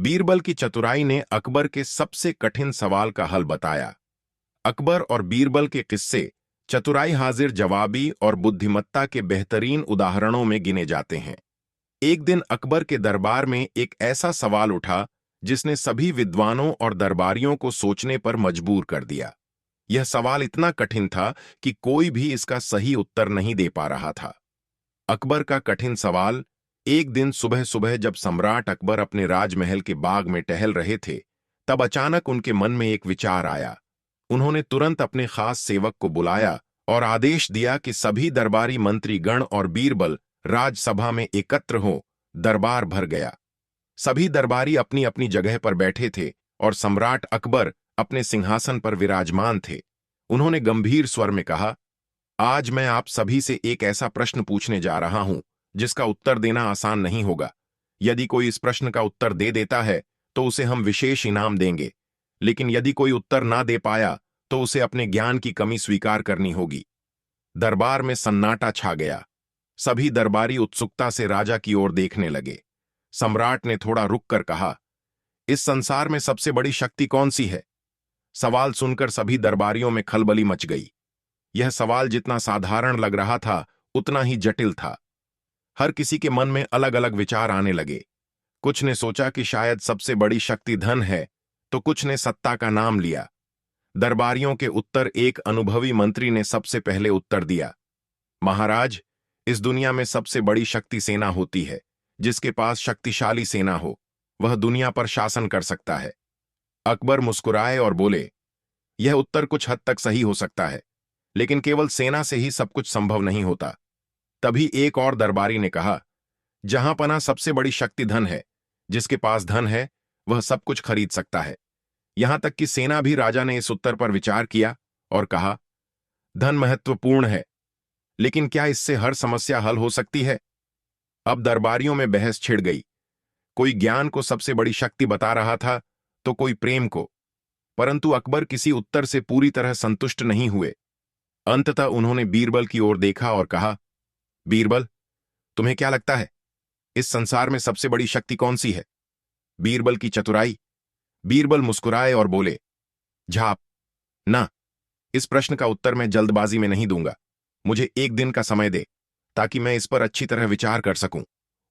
बीरबल की चतुराई ने अकबर के सबसे कठिन सवाल का हल बताया। अकबर और बीरबल के किस्से चतुराई, हाजिर जवाबी और बुद्धिमत्ता के बेहतरीन उदाहरणों में गिने जाते हैं। एक दिन अकबर के दरबार में एक ऐसा सवाल उठा जिसने सभी विद्वानों और दरबारियों को सोचने पर मजबूर कर दिया। यह सवाल इतना कठिन था कि कोई भी इसका सही उत्तर नहीं दे पा रहा था। अकबर का कठिन सवाल। एक दिन सुबह सुबह जब सम्राट अकबर अपने राजमहल के बाग में टहल रहे थे, तब अचानक उनके मन में एक विचार आया। उन्होंने तुरंत अपने खास सेवक को बुलाया और आदेश दिया कि सभी दरबारी मंत्रीगण और बीरबल राजसभा में एकत्र हो। दरबार भर गया। सभी दरबारी अपनी अपनी जगह पर बैठे थे और सम्राट अकबर अपने सिंहासन पर विराजमान थे। उन्होंने गंभीर स्वर में कहा, आज मैं आप सभी से एक ऐसा प्रश्न पूछने जा रहा हूं जिसका उत्तर देना आसान नहीं होगा। यदि कोई इस प्रश्न का उत्तर दे देता है तो उसे हम विशेष इनाम देंगे, लेकिन यदि कोई उत्तर ना दे पाया तो उसे अपने ज्ञान की कमी स्वीकार करनी होगी। दरबार में सन्नाटा छा गया। सभी दरबारी उत्सुकता से राजा की ओर देखने लगे। सम्राट ने थोड़ा रुककर कहा, इस संसार में सबसे बड़ी शक्ति कौन सी है? सवाल सुनकर सभी दरबारियों में खलबली मच गई। यह सवाल जितना साधारण लग रहा था उतना ही जटिल था। हर किसी के मन में अलग अलग विचार आने लगे। कुछ ने सोचा कि शायद सबसे बड़ी शक्ति धन है, तो कुछ ने सत्ता का नाम लिया। दरबारियों के उत्तर एक अनुभवी मंत्री ने सबसे पहले उत्तर दिया, महाराज, इस दुनिया में सबसे बड़ी शक्ति सेना होती है। जिसके पास शक्तिशाली सेना हो वह दुनिया पर शासन कर सकता है। अकबर मुस्कुराए और बोले, यह उत्तर कुछ हद तक सही हो सकता है, लेकिन केवल सेना से ही सब कुछ संभव नहीं होता। तभी एक और दरबारी ने कहा, जहां पना सबसे बड़ी शक्ति धन है। जिसके पास धन है वह सब कुछ खरीद सकता है। यहां तक कि सेना भी। राजा ने इस उत्तर पर विचार किया और कहा, धन महत्वपूर्ण है, लेकिन क्या इससे हर समस्या हल हो सकती है? अब दरबारियों में बहस छिड़ गई। कोई ज्ञान को सबसे बड़ी शक्ति बता रहा था तो कोई प्रेम को, परंतु अकबर किसी उत्तर से पूरी तरह संतुष्ट नहीं हुए। अंततः उन्होंने बीरबल की ओर देखा और कहा, बीरबल, तुम्हें क्या लगता है, इस संसार में सबसे बड़ी शक्ति कौन सी है? बीरबल की चतुराई। बीरबल मुस्कुराए और बोले, झाप ना, इस प्रश्न का उत्तर मैं जल्दबाजी में नहीं दूंगा। मुझे एक दिन का समय दे ताकि मैं इस पर अच्छी तरह विचार कर सकूं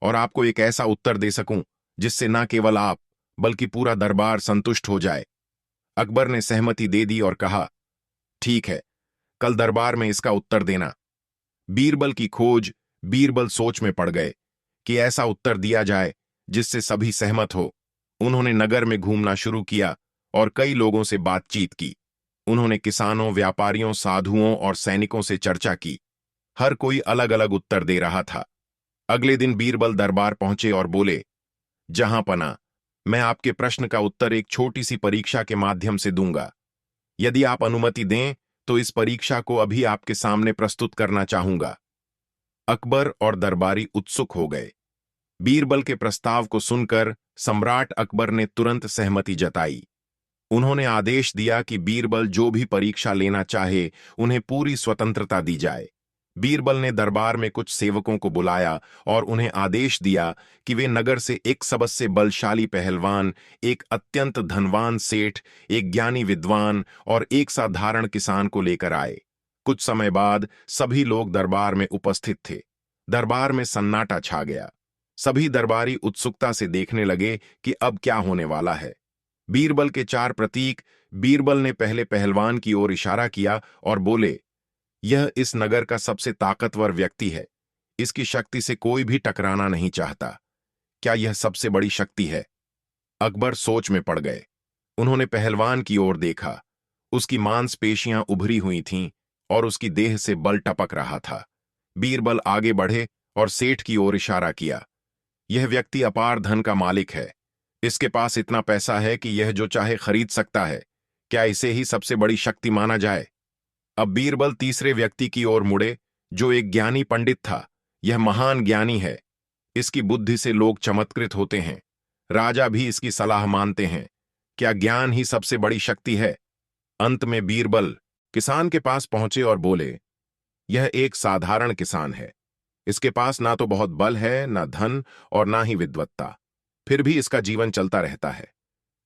और आपको एक ऐसा उत्तर दे सकूं जिससे ना केवल आप बल्कि पूरा दरबार संतुष्ट हो जाए। अकबर ने सहमति दे दी और कहा, ठीक है, कल दरबार में इसका उत्तर देना। बीरबल की खोज। बीरबल सोच में पड़ गए कि ऐसा उत्तर दिया जाए जिससे सभी सहमत हो। उन्होंने नगर में घूमना शुरू किया और कई लोगों से बातचीत की। उन्होंने किसानों, व्यापारियों, साधुओं और सैनिकों से चर्चा की। हर कोई अलग अलग उत्तर दे रहा था। अगले दिन बीरबल दरबार पहुंचे और बोले, जहां पना, मैं आपके प्रश्न का उत्तर एक छोटी सी परीक्षा के माध्यम से दूंगा। यदि आप अनुमति दें तो इस परीक्षा को अभी आपके सामने प्रस्तुत करना चाहूंगा। अकबर और दरबारी उत्सुक हो गए। बीरबल के प्रस्ताव को सुनकर सम्राट अकबर ने तुरंत सहमति जताई। उन्होंने आदेश दिया कि बीरबल जो भी परीक्षा लेना चाहे उन्हें पूरी स्वतंत्रता दी जाए। बीरबल ने दरबार में कुछ सेवकों को बुलाया और उन्हें आदेश दिया कि वे नगर से एक सबसे बलशाली पहलवान, एक अत्यंत धनवान सेठ, एक ज्ञानी विद्वान और एक साधारण किसान को लेकर आए। कुछ समय बाद सभी लोग दरबार में उपस्थित थे। दरबार में सन्नाटा छा गया। सभी दरबारी उत्सुकता से देखने लगे कि अब क्या होने वाला है। बीरबल के चार प्रतीक। बीरबल ने पहले पहलवान की ओर इशारा किया और बोले, यह इस नगर का सबसे ताकतवर व्यक्ति है। इसकी शक्ति से कोई भी टकराना नहीं चाहता। क्या यह सबसे बड़ी शक्ति है? अकबर सोच में पड़ गए। उन्होंने पहलवान की ओर देखा। उसकी मांसपेशियां उभरी हुई थीं और उसकी देह से बल टपक रहा था। बीरबल आगे बढ़े और सेठ की ओर इशारा किया। यह व्यक्ति अपार धन का मालिक है। इसके पास इतना पैसा है कि यह जो चाहे खरीद सकता है। क्या इसे ही सबसे बड़ी शक्ति माना जाए? अब बीरबल तीसरे व्यक्ति की ओर मुड़े, जो एक ज्ञानी पंडित था। यह महान ज्ञानी है। इसकी बुद्धि से लोग चमत्कृत होते हैं। राजा भी इसकी सलाह मानते हैं। क्या ज्ञान ही सबसे बड़ी शक्ति है? अंत में बीरबल किसान के पास पहुंचे और बोले, यह एक साधारण किसान है। इसके पास ना तो बहुत बल है, ना धन और ना ही विद्वत्ता। फिर भी इसका जीवन चलता रहता है।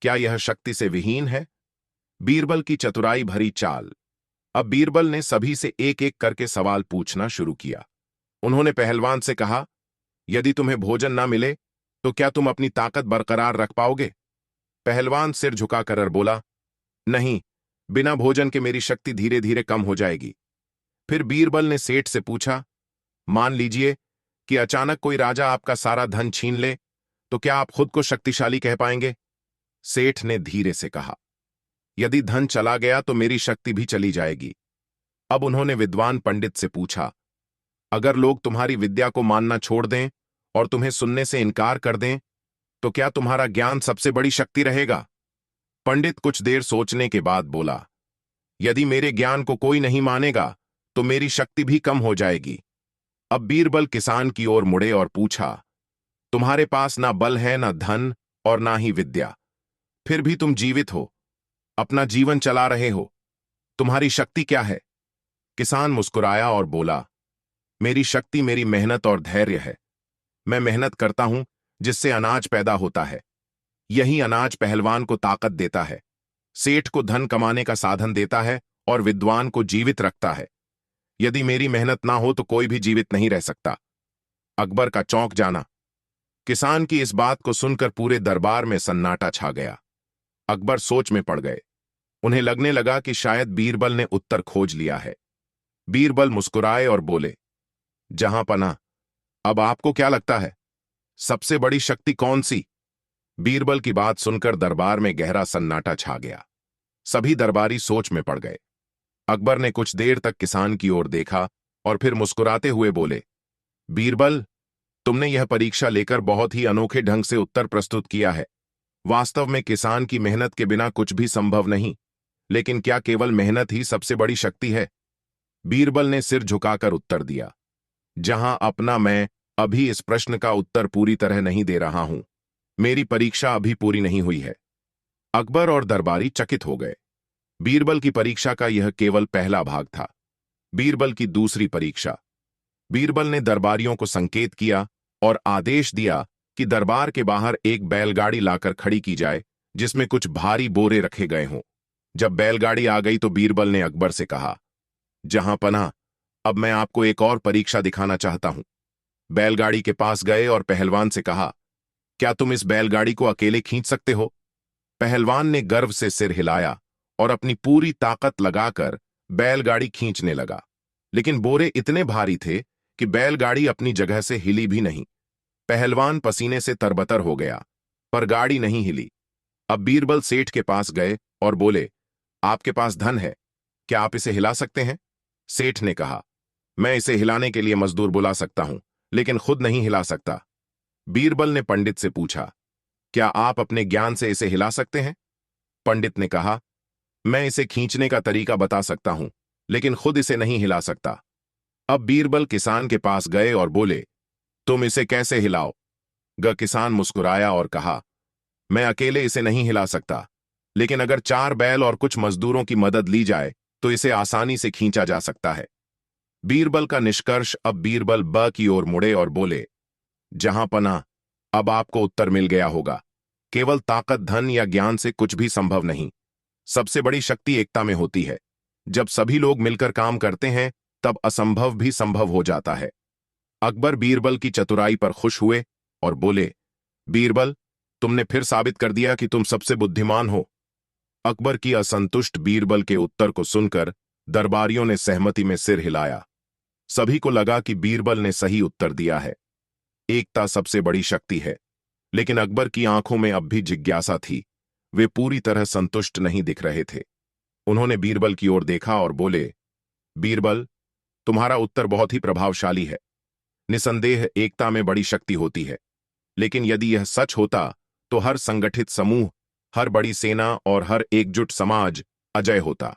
क्या यह शक्ति से विहीन है? बीरबल की चतुराई भरी चाल। अब बीरबल ने सभी से एक एक करके सवाल पूछना शुरू किया। उन्होंने पहलवान से कहा, यदि तुम्हें भोजन ना मिले तो क्या तुम अपनी ताकत बरकरार रख पाओगे? पहलवान सिर झुकाकर बोला, नहीं, बिना भोजन के मेरी शक्ति धीरे धीरे कम हो जाएगी। फिर बीरबल ने सेठ से पूछा, मान लीजिए कि अचानक कोई राजा आपका सारा धन छीन ले, तो क्या आप खुद को शक्तिशाली कह पाएंगे? सेठ ने धीरे से कहा, यदि धन चला गया तो मेरी शक्ति भी चली जाएगी। अब उन्होंने विद्वान पंडित से पूछा, अगर लोग तुम्हारी विद्या को मानना छोड़ दें और तुम्हें सुनने से इनकार कर दें, तो क्या तुम्हारा ज्ञान सबसे बड़ी शक्ति रहेगा? पंडित कुछ देर सोचने के बाद बोला, यदि मेरे ज्ञान को कोई नहीं मानेगा तो मेरी शक्ति भी कम हो जाएगी। अब बीरबल किसान की ओर मुड़े और पूछा, तुम्हारे पास ना बल है, ना धन और ना ही विद्या, फिर भी तुम जीवित हो, अपना जीवन चला रहे हो, तुम्हारी शक्ति क्या है? किसान मुस्कुराया और बोला, मेरी शक्ति मेरी मेहनत और धैर्य है। मैं मेहनत करता हूं जिससे अनाज पैदा होता है। यही अनाज पहलवान को ताकत देता है, सेठ को धन कमाने का साधन देता है और विद्वान को जीवित रखता है। यदि मेरी मेहनत ना हो तो कोई भी जीवित नहीं रह सकता। अकबर का चौंक जाना। किसान की इस बात को सुनकर पूरे दरबार में सन्नाटा छा गया। अकबर सोच में पड़ गए। उन्हें लगने लगा कि शायद बीरबल ने उत्तर खोज लिया है। बीरबल मुस्कुराए और बोले, जहां पना, अब आपको क्या लगता है, सबसे बड़ी शक्ति कौन सी? बीरबल की बात सुनकर दरबार में गहरा सन्नाटा छा गया। सभी दरबारी सोच में पड़ गए। अकबर ने कुछ देर तक किसान की ओर देखा और फिर मुस्कुराते हुए बोले, बीरबल, तुमने यह परीक्षा लेकर बहुत ही अनोखे ढंग से उत्तर प्रस्तुत किया है। वास्तव में किसान की मेहनत के बिना कुछ भी संभव नहीं, लेकिन क्या केवल मेहनत ही सबसे बड़ी शक्ति है? बीरबल ने सिर झुकाकर उत्तर दिया, जहां अपना मैं अभी इस प्रश्न का उत्तर पूरी तरह नहीं दे रहा हूं। मेरी परीक्षा अभी पूरी नहीं हुई है। अकबर और दरबारी चकित हो गए। बीरबल की परीक्षा का यह केवल पहला भाग था। बीरबल की दूसरी परीक्षा। बीरबल ने दरबारियों को संकेत किया और आदेश दिया कि दरबार के बाहर एक बैलगाड़ी लाकर खड़ी की जाए जिसमें कुछ भारी बोरे रखे गए हों। जब बैलगाड़ी आ गई तो बीरबल ने अकबर से कहा, जहां पनाह, अब मैं आपको एक और परीक्षा दिखाना चाहता हूं। बैलगाड़ी के पास गए और पहलवान से कहा, क्या तुम इस बैलगाड़ी को अकेले खींच सकते हो? पहलवान ने गर्व से सिर हिलाया और अपनी पूरी ताकत लगाकर बैलगाड़ी खींचने लगा, लेकिन बोरे इतने भारी थे कि बैलगाड़ी अपनी जगह से हिली भी नहीं। पहलवान पसीने से तरबतर हो गया, पर गाड़ी नहीं हिली। अब बीरबल सेठ के पास गए और बोले, आपके पास धन है, क्या आप इसे हिला सकते हैं? सेठ ने कहा, मैं इसे हिलाने के लिए मजदूर बुला सकता हूं, लेकिन खुद नहीं हिला सकता। बीरबल ने पंडित से पूछा, क्या आप अपने ज्ञान से इसे हिला सकते हैं? पंडित ने कहा, मैं इसे खींचने का तरीका बता सकता हूं, लेकिन खुद इसे नहीं हिला सकता। अब बीरबल किसान के पास गए और बोले, तुम इसे कैसे हिलाओ? किसान मुस्कुराया और कहा, मैं अकेले इसे नहीं हिला सकता, लेकिन अगर 4 बैल और कुछ मजदूरों की मदद ली जाए तो इसे आसानी से खींचा जा सकता है। बीरबल का निष्कर्ष। अब बीरबल ब की ओर मुड़े और बोले, जहां पना, अब आपको उत्तर मिल गया होगा। केवल ताकत, धन या ज्ञान से कुछ भी संभव नहीं। सबसे बड़ी शक्ति एकता में होती है। जब सभी लोग मिलकर काम करते हैं तब असंभव भी संभव हो जाता है। अकबर बीरबल की चतुराई पर खुश हुए और बोले, बीरबल, तुमने फिर साबित कर दिया कि तुम सबसे बुद्धिमान हो। अकबर की असंतुष्ट बीरबल के उत्तर को सुनकर दरबारियों ने सहमति में सिर हिलाया। सभी को लगा कि बीरबल ने सही उत्तर दिया है। एकता सबसे बड़ी शक्ति है। लेकिन अकबर की आंखों में अब भी जिज्ञासा थी। वे पूरी तरह संतुष्ट नहीं दिख रहे थे। उन्होंने बीरबल की ओर देखा और बोले, बीरबल, तुम्हारा उत्तर बहुत ही प्रभावशाली है। निसंदेह एकता में बड़ी शक्ति होती है, लेकिन यदि यह सच होता तो हर संगठित समूह, हर बड़ी सेना और हर एकजुट समाज अजय होता।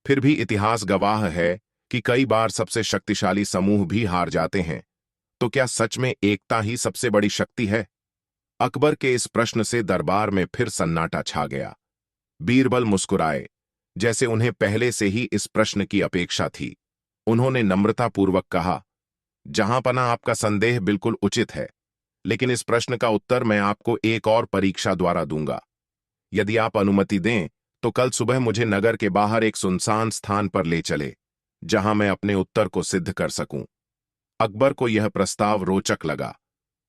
फिर भी इतिहास गवाह है कि कई बार सबसे शक्तिशाली समूह भी हार जाते हैं। तो क्या सच में एकता ही सबसे बड़ी शक्ति है? अकबर के इस प्रश्न से दरबार में फिर सन्नाटा छा गया। बीरबल मुस्कुराए, जैसे उन्हें पहले से ही इस प्रश्न की अपेक्षा थी। उन्होंने नम्रतापूर्वक कहा, जहां पना, आपका संदेह बिल्कुल उचित है, लेकिन इस प्रश्न का उत्तर मैं आपको एक और परीक्षा द्वारा दूंगा। यदि आप अनुमति दें तो कल सुबह मुझे नगर के बाहर एक सुनसान स्थान पर ले चले, जहां मैं अपने उत्तर को सिद्ध कर सकूं। अकबर को यह प्रस्ताव रोचक लगा।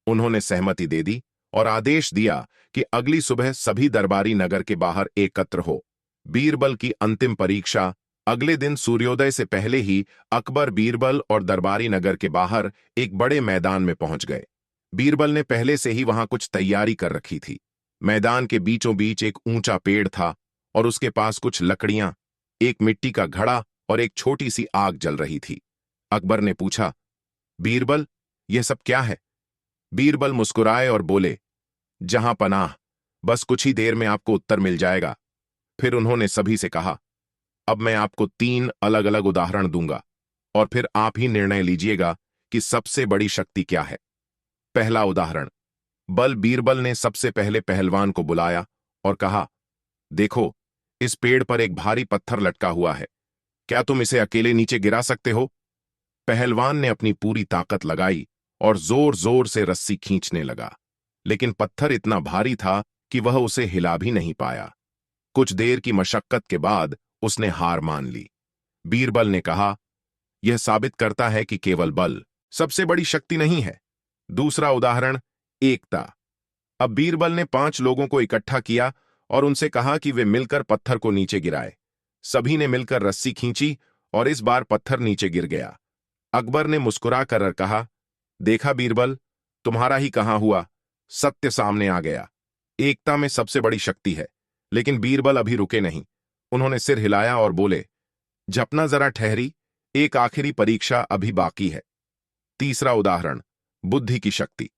उन्होंने सहमति दे दी और आदेश दिया कि अगली सुबह सभी दरबारी नगर के बाहर एकत्र हो। बीरबल की अंतिम परीक्षा। अगले दिन सूर्योदय से पहले ही अकबर, बीरबल और दरबारी नगर के बाहर एक बड़े मैदान में पहुंच गए। बीरबल ने पहले से ही वहां कुछ तैयारी कर रखी थी। मैदान के बीचों बीच एक ऊंचा पेड़ था और उसके पास कुछ लकड़ियां, एक मिट्टी का घड़ा और एक छोटी सी आग जल रही थी। अकबर ने पूछा, बीरबल, यह सब क्या है? बीरबल मुस्कुराए और बोले, जहां पनाह, बस कुछ ही देर में आपको उत्तर मिल जाएगा। फिर उन्होंने सभी से कहा, अब मैं आपको 3 अलग अलग उदाहरण दूंगा और फिर आप ही निर्णय लीजिएगा कि सबसे बड़ी शक्ति क्या है। पहला उदाहरण। बीरबल ने सबसे पहले पहलवान को बुलाया और कहा, देखो, इस पेड़ पर एक भारी पत्थर लटका हुआ है। क्या तुम इसे अकेले नीचे गिरा सकते हो? पहलवान ने अपनी पूरी ताकत लगाई और जोर जोर से रस्सी खींचने लगा, लेकिन पत्थर इतना भारी था कि वह उसे हिला भी नहीं पाया। कुछ देर की मशक्कत के बाद उसने हार मान ली। बीरबल ने कहा, यह साबित करता है कि केवल बल सबसे बड़ी शक्ति नहीं है। दूसरा उदाहरण, एकता। अब बीरबल ने 5 लोगों को इकट्ठा किया और उनसे कहा कि वे मिलकर पत्थर को नीचे गिराए। सभी ने मिलकर रस्सी खींची और इस बार पत्थर नीचे गिर गया। अकबर ने मुस्कुरा कर कहा, देखा बीरबल, तुम्हारा ही कहा हुआ सत्य सामने आ गया। एकता में सबसे बड़ी शक्ति है। लेकिन बीरबल अभी रुके नहीं। उन्होंने सिर हिलाया और बोले, जपना जरा ठहरी, एक आखिरी परीक्षा अभी बाकी है। तीसरा उदाहरण, बुद्धि की शक्ति।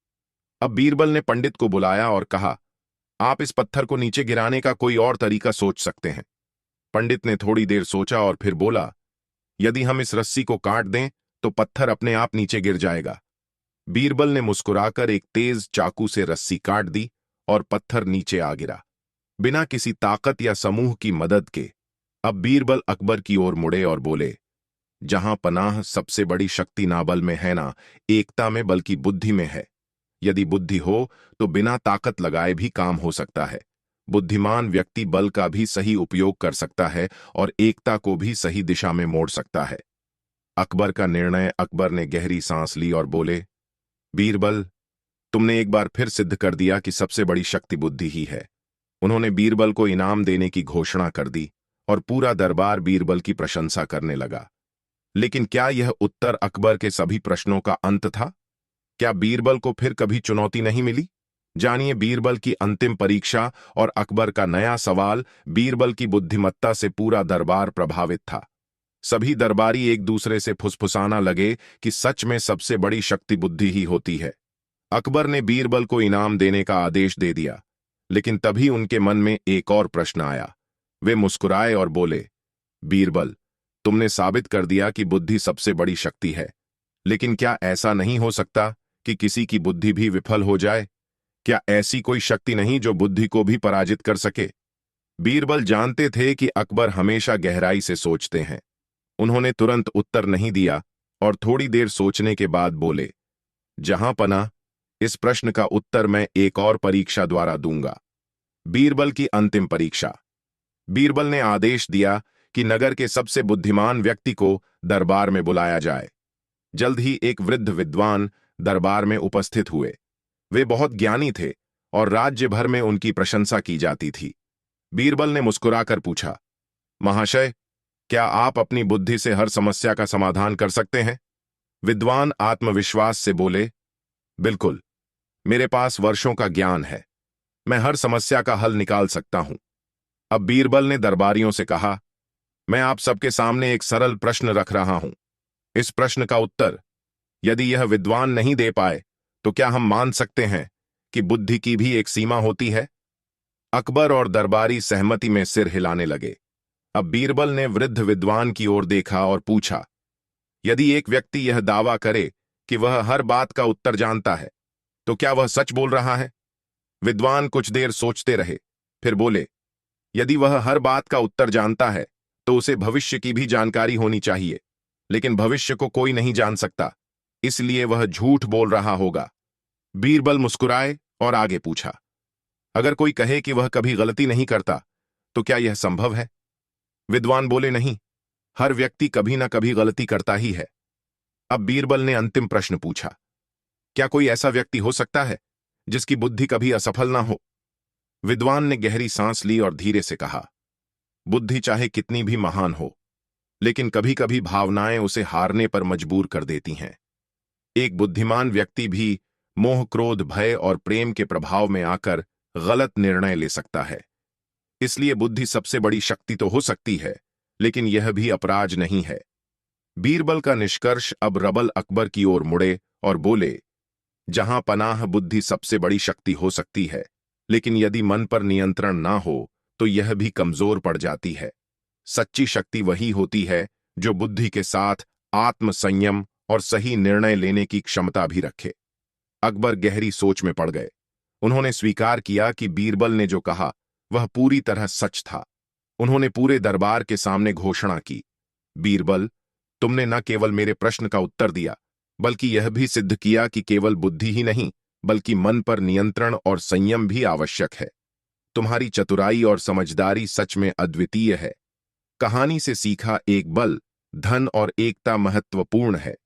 अब बीरबल ने पंडित को बुलाया और कहा, आप इस पत्थर को नीचे गिराने का कोई और तरीका सोच सकते हैं। पंडित ने थोड़ी देर सोचा और फिर बोला, यदि हम इस रस्सी को काट दें तो पत्थर अपने आप नीचे गिर जाएगा। बीरबल ने मुस्कुराकर एक तेज चाकू से रस्सी काट दी और पत्थर नीचे आ गिरा, बिना किसी ताकत या समूह की मदद के। अब बीरबल अकबर की ओर मुड़े और बोले, जहां पनाह सबसे बड़ी शक्ति ना बल में है ना एकता में, बल्कि बुद्धि में है। यदि बुद्धि हो तो बिना ताकत लगाए भी काम हो सकता है। बुद्धिमान व्यक्ति बल का भी सही उपयोग कर सकता है और एकता को भी सही दिशा में मोड़ सकता है। अकबर का निर्णय। अकबर ने गहरी सांस ली और बोले, बीरबल, तुमने एक बार फिर सिद्ध कर दिया कि सबसे बड़ी शक्ति बुद्धि ही है। उन्होंने बीरबल को इनाम देने की घोषणा कर दी और पूरा दरबार बीरबल की प्रशंसा करने लगा। लेकिन क्या यह उत्तर अकबर के सभी प्रश्नों का अंत था? क्या बीरबल को फिर कभी चुनौती नहीं मिली? जानिए बीरबल की अंतिम परीक्षा और अकबर का नया सवाल। बीरबल की बुद्धिमत्ता से पूरा दरबार प्रभावित था। सभी दरबारी एक दूसरे से फुसफुसाना लगे कि सच में सबसे बड़ी शक्ति बुद्धि ही होती है। अकबर ने बीरबल को इनाम देने का आदेश दे दिया, लेकिन तभी उनके मन में एक और प्रश्न आया। वे मुस्कुराए और बोले, बीरबल, तुमने साबित कर दिया कि बुद्धि सबसे बड़ी शक्ति है, लेकिन क्या ऐसा नहीं हो सकता कि किसी की बुद्धि भी विफल हो जाए? क्या ऐसी कोई शक्ति नहीं जो बुद्धि को भी पराजित कर सके? बीरबल जानते थे कि अकबर हमेशा गहराई से सोचते हैं। उन्होंने तुरंत उत्तर नहीं दिया और थोड़ी देर सोचने के बाद बोले, जहां पना, इस प्रश्न का उत्तर मैं एक और परीक्षा द्वारा दूंगा। बीरबल की अंतिम परीक्षा। बीरबल ने आदेश दिया कि नगर के सबसे बुद्धिमान व्यक्ति को दरबार में बुलाया जाए। जल्द ही एक वृद्ध विद्वान दरबार में उपस्थित हुए। वे बहुत ज्ञानी थे और राज्य भर में उनकी प्रशंसा की जाती थी। बीरबल ने मुस्कुराकर पूछा, महाशय, क्या आप अपनी बुद्धि से हर समस्या का समाधान कर सकते हैं? विद्वान आत्मविश्वास से बोले, बिल्कुल, मेरे पास वर्षों का ज्ञान है। मैं हर समस्या का हल निकाल सकता हूं। अब बीरबल ने दरबारियों से कहा, मैं आप सबके सामने एक सरल प्रश्न रख रहा हूं। इस प्रश्न का उत्तर यदि यह विद्वान नहीं दे पाए तो क्या हम मान सकते हैं कि बुद्धि की भी एक सीमा होती है? अकबर और दरबारी सहमति में सिर हिलाने लगे। अब बीरबल ने वृद्ध विद्वान की ओर देखा और पूछा, यदि एक व्यक्ति यह दावा करे कि वह हर बात का उत्तर जानता है, तो क्या वह सच बोल रहा है? विद्वान कुछ देर सोचते रहे, फिर बोले, यदि वह हर बात का उत्तर जानता है तो उसे भविष्य की भी जानकारी होनी चाहिए, लेकिन भविष्य को कोई नहीं जान सकता, इसलिए वह झूठ बोल रहा होगा। बीरबल मुस्कुराए और आगे पूछा, अगर कोई कहे कि वह कभी गलती नहीं करता तो क्या यह संभव है? विद्वान बोले, नहीं, हर व्यक्ति कभी ना कभी गलती करता ही है। अब बीरबल ने अंतिम प्रश्न पूछा, क्या कोई ऐसा व्यक्ति हो सकता है जिसकी बुद्धि कभी असफल ना हो? विद्वान ने गहरी सांस ली और धीरे से कहा, बुद्धि चाहे कितनी भी महान हो, लेकिन कभी कभी भावनाएं उसे हारने पर मजबूर कर देती हैं। एक बुद्धिमान व्यक्ति भी मोह, क्रोध, भय और प्रेम के प्रभाव में आकर गलत निर्णय ले सकता है। इसलिए बुद्धि सबसे बड़ी शक्ति तो हो सकती है, लेकिन यह भी अपराज नहीं है। बीरबल का निष्कर्ष अब रबल अकबर की ओर मुड़े और बोले, जहां पनाह बुद्धि सबसे बड़ी शक्ति हो सकती है, लेकिन यदि मन पर नियंत्रण ना हो तो यह भी कमजोर पड़ जाती है। सच्ची शक्ति वही होती है जो बुद्धि के साथ आत्म संयम और सही निर्णय लेने की क्षमता भी रखे। अकबर गहरी सोच में पड़ गए। उन्होंने स्वीकार किया कि बीरबल ने जो कहा वह पूरी तरह सच था। उन्होंने पूरे दरबार के सामने घोषणा की, बीरबल, तुमने न केवल मेरे प्रश्न का उत्तर दिया, बल्कि यह भी सिद्ध किया कि केवल बुद्धि ही नहीं, बल्कि मन पर नियंत्रण और संयम भी आवश्यक है। तुम्हारी चतुराई और समझदारी सच में अद्वितीय है। कहानी से सीखा, एक बल, धन और एकता महत्वपूर्ण है,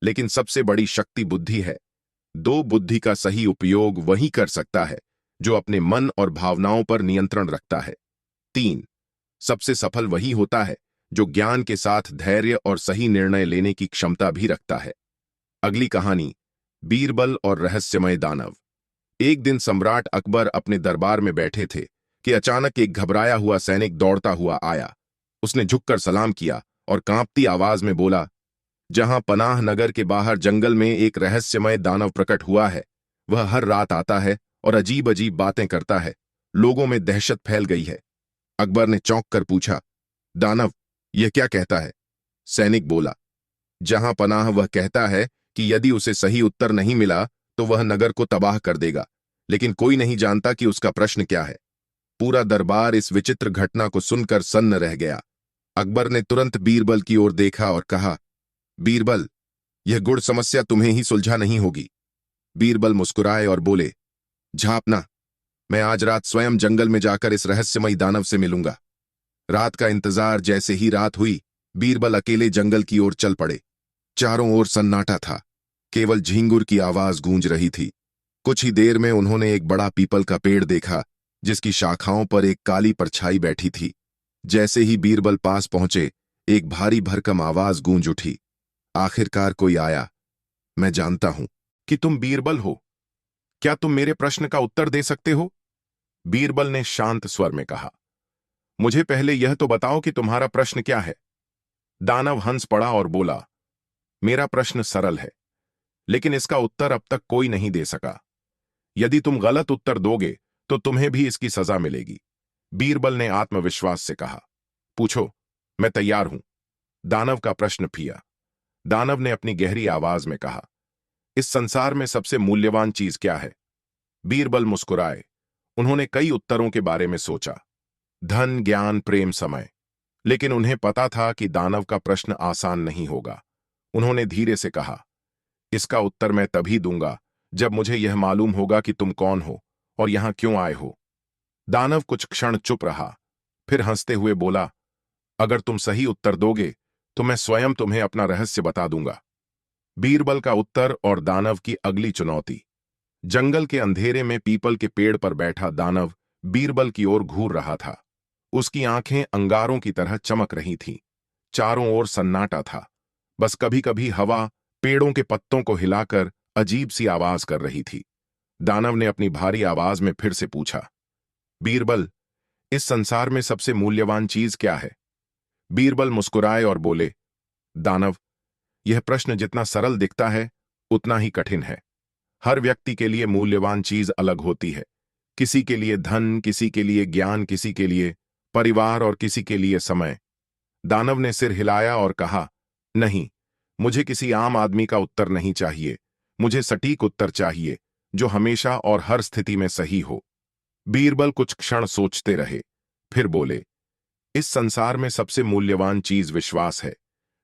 लेकिन सबसे बड़ी शक्ति बुद्धि है। दो बुद्धि का सही उपयोग वही कर सकता है जो अपने मन और भावनाओं पर नियंत्रण रखता है। 3. सबसे सफल वही होता है जो ज्ञान के साथ धैर्य और सही निर्णय लेने की क्षमता भी रखता है। अगली कहानी, बीरबल और रहस्यमय दानव। एक दिन सम्राट अकबर अपने दरबार में बैठे थे कि अचानक एक घबराया हुआ सैनिक दौड़ता हुआ आया। उसने झुककर सलाम किया और कांपती आवाज में बोला, जहां पनाह नगर के बाहर जंगल में एक रहस्यमय दानव प्रकट हुआ है। वह हर रात आता है और अजीब अजीब बातें करता है। लोगों में दहशत फैल गई है। अकबर ने चौंक कर पूछा, दानव, यह क्या कहता है? सैनिक बोला, जहां पनाह वह कहता है कि यदि उसे सही उत्तर नहीं मिला तो वह नगर को तबाह कर देगा, लेकिन कोई नहीं जानता कि उसका प्रश्न क्या है। पूरा दरबार इस विचित्र घटना को सुनकर सन्न रह गया। अकबर ने तुरंत बीरबल की ओर देखा और कहा, बीरबल, यह गुड़ समस्या तुम्हें ही सुलझा नहीं होगी। बीरबल मुस्कुराए और बोले, झापना, मैं आज रात स्वयं जंगल में जाकर इस रहस्यमयी दानव से मिलूंगा। रात का इंतजार। जैसे ही रात हुई, बीरबल अकेले जंगल की ओर चल पड़े। चारों ओर सन्नाटा था, केवल झींगुर की आवाज गूंज रही थी। कुछ ही देर में उन्होंने एक बड़ा पीपल का पेड़ देखा, जिसकी शाखाओं पर एक काली परछाई बैठी थी। जैसे ही बीरबल पास पहुंचे, एक भारी भरकम आवाज गूंज उठी, आखिरकार कोई आया। मैं जानता हूं कि तुम बीरबल हो। क्या तुम मेरे प्रश्न का उत्तर दे सकते हो? बीरबल ने शांत स्वर में कहा, मुझे पहले यह तो बताओ कि तुम्हारा प्रश्न क्या है। दानव हंस पड़ा और बोला, मेरा प्रश्न सरल है, लेकिन इसका उत्तर अब तक कोई नहीं दे सका। यदि तुम गलत उत्तर दोगे तो तुम्हें भी इसकी सजा मिलेगी। बीरबल ने आत्मविश्वास से कहा, पूछो, मैं तैयार हूं। दानव का प्रश्न किया। दानव ने अपनी गहरी आवाज में कहा, इस संसार में सबसे मूल्यवान चीज क्या है? बीरबल मुस्कुराए। उन्होंने कई उत्तरों के बारे में सोचा, धन, ज्ञान, प्रेम, समय, लेकिन उन्हें पता था कि दानव का प्रश्न आसान नहीं होगा। उन्होंने धीरे से कहा, इसका उत्तर मैं तभी दूंगा जब मुझे यह मालूम होगा कि तुम कौन हो और यहां क्यों आए हो। दानव कुछ क्षण चुप रहा, फिर हंसते हुए बोला, अगर तुम सही उत्तर दोगे तो मैं स्वयं तुम्हें अपना रहस्य बता दूंगा। बीरबल का उत्तर और दानव की अगली चुनौती। जंगल के अंधेरे में पीपल के पेड़ पर बैठा दानव बीरबल की ओर घूर रहा था। उसकी आंखें अंगारों की तरह चमक रही थीं। चारों ओर सन्नाटा था, बस कभी कभी हवा पेड़ों के पत्तों को हिलाकर अजीब सी आवाज कर रही थी। दानव ने अपनी भारी आवाज में फिर से पूछा, बीरबल, इस संसार में सबसे मूल्यवान चीज क्या है? बीरबल मुस्कुराए और बोले, दानव, यह प्रश्न जितना सरल दिखता है उतना ही कठिन है। हर व्यक्ति के लिए मूल्यवान चीज अलग होती है। किसी के लिए धन, किसी के लिए ज्ञान, किसी के लिए परिवार और किसी के लिए समय। दानव ने सिर हिलाया और कहा, नहीं, मुझे किसी आम आदमी का उत्तर नहीं चाहिए। मुझे सटीक उत्तर चाहिए जो हमेशा और हर स्थिति में सही हो। बीरबल कुछ क्षण सोचते रहे, फिर बोले, इस संसार में सबसे मूल्यवान चीज विश्वास है।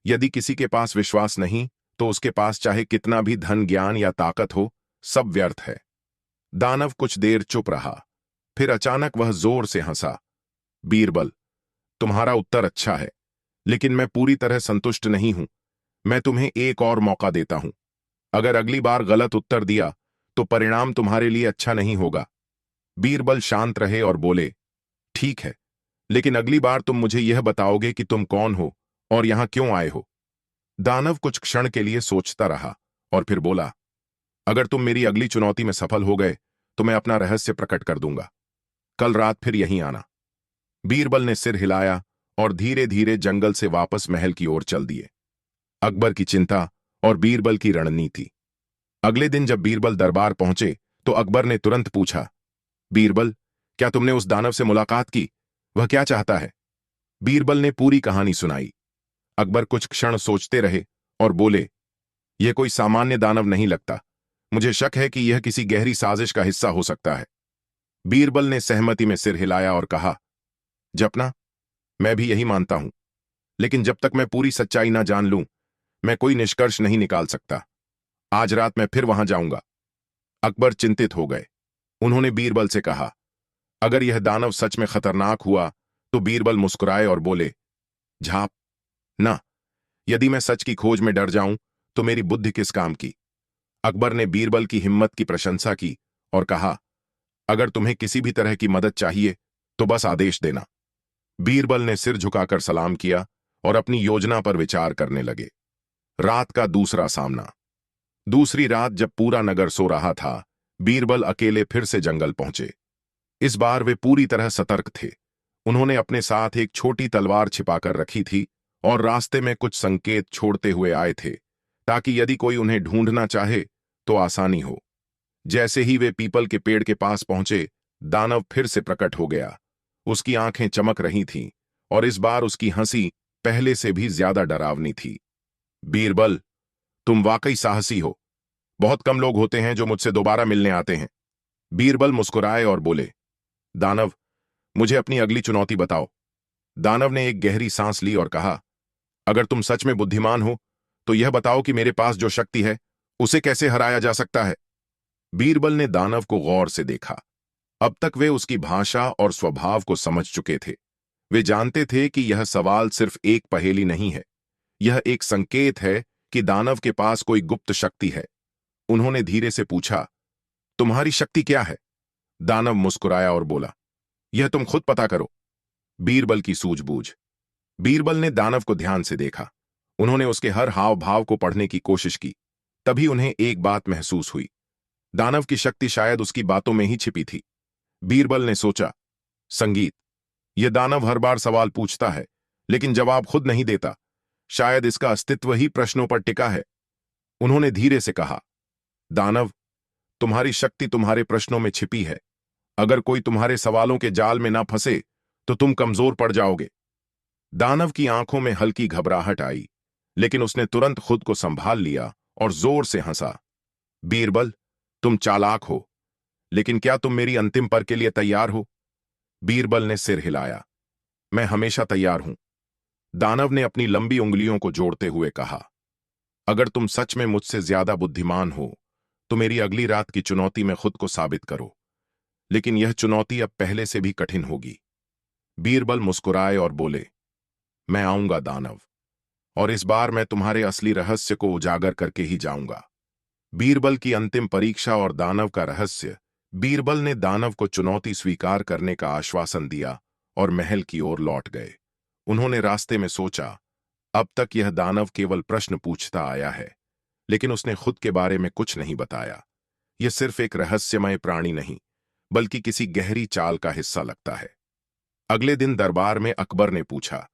यदि किसी के पास विश्वास नहीं तो उसके पास चाहे कितना भी धन, ज्ञान या ताकत हो, सब व्यर्थ है। दानव कुछ देर चुप रहा, फिर अचानक वह जोर से हंसा। बीरबल, तुम्हारा उत्तर अच्छा है, लेकिन मैं पूरी तरह संतुष्ट नहीं हूं। मैं तुम्हें एक और मौका देता हूं। अगर अगली बार गलत उत्तर दिया तो परिणाम तुम्हारे लिए अच्छा नहीं होगा। बीरबल शांत रहे और बोले, ठीक है, लेकिन अगली बार तुम मुझे यह बताओगे कि तुम कौन हो और यहां क्यों आए हो। दानव कुछ क्षण के लिए सोचता रहा और फिर बोला, अगर तुम मेरी अगली चुनौती में सफल हो गए तो मैं अपना रहस्य प्रकट कर दूंगा। कल रात फिर यहीं आना। बीरबल ने सिर हिलाया और धीरे धीरे जंगल से वापस महल की ओर चल दिए। अकबर की चिंता और बीरबल की रणनीति। अगले दिन जब बीरबल दरबार पहुंचे तो अकबर ने तुरंत पूछा, बीरबल, क्या तुमने उस दानव से मुलाकात की? वह क्या चाहता है? बीरबल ने पूरी कहानी सुनाई। अकबर कुछ क्षण सोचते रहे और बोले, यह कोई सामान्य दानव नहीं लगता। मुझे शक है कि यह किसी गहरी साजिश का हिस्सा हो सकता है। बीरबल ने सहमति में सिर हिलाया और कहा, जपना, मैं भी यही मानता हूं, लेकिन जब तक मैं पूरी सच्चाई ना जान लूं, मैं कोई निष्कर्ष नहीं निकाल सकता। आज रात मैं फिर वहां जाऊंगा। अकबर चिंतित हो गए। उन्होंने बीरबल से कहा, अगर यह दानव सच में खतरनाक हुआ तो बीरबल मुस्कुराए और बोले, झाप ना, यदि मैं सच की खोज में डर जाऊं तो मेरी बुद्धि किस काम की। अकबर ने बीरबल की हिम्मत की प्रशंसा की और कहा, अगर तुम्हें किसी भी तरह की मदद चाहिए तो बस आदेश देना। बीरबल ने सिर झुकाकर सलाम किया और अपनी योजना पर विचार करने लगे। रात का दूसरा सामना। दूसरी रात जब पूरा नगर सो रहा था, बीरबल अकेले फिर से जंगल पहुंचे। इस बार वे पूरी तरह सतर्क थे। उन्होंने अपने साथ एक छोटी तलवार छिपाकर रखी थी और रास्ते में कुछ संकेत छोड़ते हुए आए थे, ताकि यदि कोई उन्हें ढूंढना चाहे तो आसानी हो। जैसे ही वे पीपल के पेड़ के पास पहुंचे, दानव फिर से प्रकट हो गया। उसकी आंखें चमक रही थीं और इस बार उसकी हंसी पहले से भी ज्यादा डरावनी थी। बीरबल, तुम वाकई साहसी हो। बहुत कम लोग होते हैं जो मुझसे दोबारा मिलने आते हैं। बीरबल मुस्कुराए और बोले, दानव, मुझे अपनी अगली चुनौती बताओ। दानव ने एक गहरी सांस ली और कहा, अगर तुम सच में बुद्धिमान हो तो यह बताओ कि मेरे पास जो शक्ति है उसे कैसे हराया जा सकता है। बीरबल ने दानव को गौर से देखा। अब तक वे उसकी भाषा और स्वभाव को समझ चुके थे। वे जानते थे कि यह सवाल सिर्फ एक पहेली नहीं है, यह एक संकेत है कि दानव के पास कोई गुप्त शक्ति है। उन्होंने धीरे से पूछा, तुम्हारी शक्ति क्या है? दानव मुस्कुराया और बोला, यह तुम खुद पता करो। बीरबल की सूझबूझ। बीरबल ने दानव को ध्यान से देखा। उन्होंने उसके हर हाव भाव को पढ़ने की कोशिश की। तभी उन्हें एक बात महसूस हुई, दानव की शक्ति शायद उसकी बातों में ही छिपी थी। बीरबल ने सोचा, संगीत, यह दानव हर बार सवाल पूछता है लेकिन जवाब खुद नहीं देता। शायद इसका अस्तित्व ही प्रश्नों पर टिका है। उन्होंने धीरे से कहा, दानव, तुम्हारी शक्ति तुम्हारे प्रश्नों में छिपी है। अगर कोई तुम्हारे सवालों के जाल में ना फंसे तो तुम कमजोर पड़ जाओगे। दानव की आंखों में हल्की घबराहट आई, लेकिन उसने तुरंत खुद को संभाल लिया और जोर से हंसा। बीरबल, तुम चालाक हो, लेकिन क्या तुम मेरी अंतिम पर के लिए तैयार हो? बीरबल ने सिर हिलाया। मैं हमेशा तैयार हूं। दानव ने अपनी लंबी उंगलियों को जोड़ते हुए कहा, अगर तुम सच में मुझसे ज्यादा बुद्धिमान हो तो मेरी अगली रात की चुनौती में खुद को साबित करो, लेकिन यह चुनौती अब पहले से भी कठिन होगी। बीरबल मुस्कुराए और बोले, मैं आऊंगा दानव, और इस बार मैं तुम्हारे असली रहस्य को उजागर करके ही जाऊंगा। बीरबल की अंतिम परीक्षा और दानव का रहस्य। बीरबल ने दानव को चुनौती स्वीकार करने का आश्वासन दिया और महल की ओर लौट गए। उन्होंने रास्ते में सोचा, अब तक यह दानव केवल प्रश्न पूछता आया है, लेकिन उसने खुद के बारे में कुछ नहीं बताया। यह सिर्फ एक रहस्यमय प्राणी नहीं, बल्कि किसी गहरी चाल का हिस्सा लगता है। अगले दिन दरबार में अकबर ने पूछा,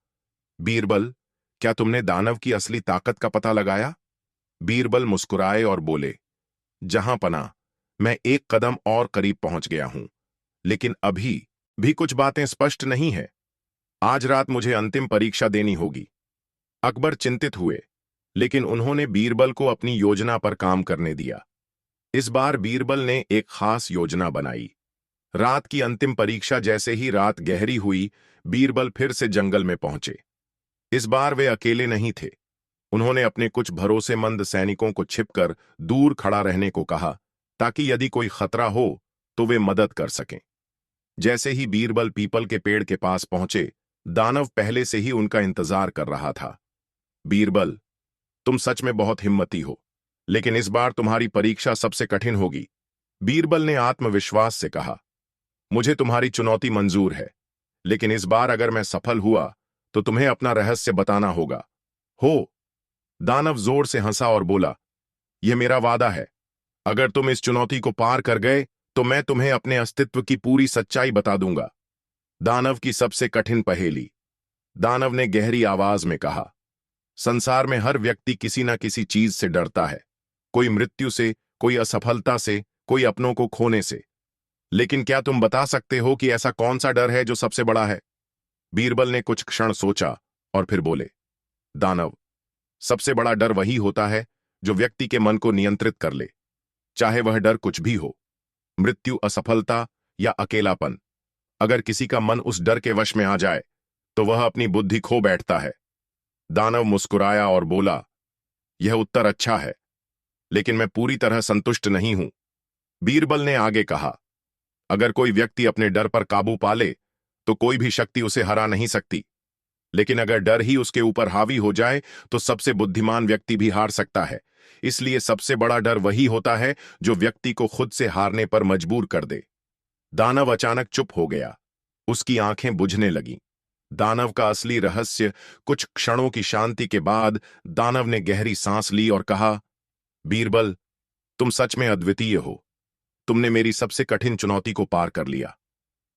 बीरबल, क्या तुमने दानव की असली ताकत का पता लगाया? बीरबल मुस्कुराए और बोले, जहां पना, मैं एक कदम और करीब पहुंच गया हूं, लेकिन अभी भी कुछ बातें स्पष्ट नहीं है। आज रात मुझे अंतिम परीक्षा देनी होगी। अकबर चिंतित हुए, लेकिन उन्होंने बीरबल को अपनी योजना पर काम करने दिया। इस बार बीरबल ने एक खास योजना बनाई। रात की अंतिम परीक्षा जैसे ही रात गहरी हुई, बीरबल फिर से जंगल में पहुंचे। इस बार वे अकेले नहीं थे। उन्होंने अपने कुछ भरोसेमंद सैनिकों को छिपकर दूर खड़ा रहने को कहा, ताकि यदि कोई खतरा हो तो वे मदद कर सकें। जैसे ही बीरबल पीपल के पेड़ के पास पहुंचे, दानव पहले से ही उनका इंतजार कर रहा था। बीरबल, तुम सच में बहुत हिम्मती हो, लेकिन इस बार तुम्हारी परीक्षा सबसे कठिन होगी। बीरबल ने आत्मविश्वास से कहा, मुझे तुम्हारी चुनौती मंजूर है, लेकिन इस बार अगर मैं सफल हुआ तो तुम्हें अपना रहस्य बताना होगा। हो? दानव जोर से हंसा और बोला, यह मेरा वादा है। अगर तुम इस चुनौती को पार कर गए तो मैं तुम्हें अपने अस्तित्व की पूरी सच्चाई बता दूंगा। दानव की सबसे कठिन पहेली। दानव ने गहरी आवाज में कहा, संसार में हर व्यक्ति किसी न किसी चीज से डरता है। कोई मृत्यु से, कोई असफलता से, कोई अपनों को खोने से। लेकिन क्या तुम बता सकते हो कि ऐसा कौन सा डर है जो सबसे बड़ा है? बीरबल ने कुछ क्षण सोचा और फिर बोले, दानव, सबसे बड़ा डर वही होता है जो व्यक्ति के मन को नियंत्रित कर ले, चाहे वह डर कुछ भी हो, मृत्यु, असफलता या अकेलापन। अगर किसी का मन उस डर के वश में आ जाए तो वह अपनी बुद्धि खो बैठता है। दानव मुस्कुराया और बोला, यह उत्तर अच्छा है, लेकिन मैं पूरी तरह संतुष्ट नहीं हूं। बीरबल ने आगे कहा, अगर कोई व्यक्ति अपने डर पर काबू पा ले तो कोई भी शक्ति उसे हरा नहीं सकती, लेकिन अगर डर ही उसके ऊपर हावी हो जाए तो सबसे बुद्धिमान व्यक्ति भी हार सकता है। इसलिए सबसे बड़ा डर वही होता है जो व्यक्ति को खुद से हारने पर मजबूर कर दे। दानव अचानक चुप हो गया। उसकी आंखें बुझने लगीं। दानव का असली रहस्य। कुछ क्षणों की शांति के बाद दानव ने गहरी सांस ली और कहा, बीरबल, तुम सच में अद्वितीय हो। तुमने मेरी सबसे कठिन चुनौती को पार कर लिया।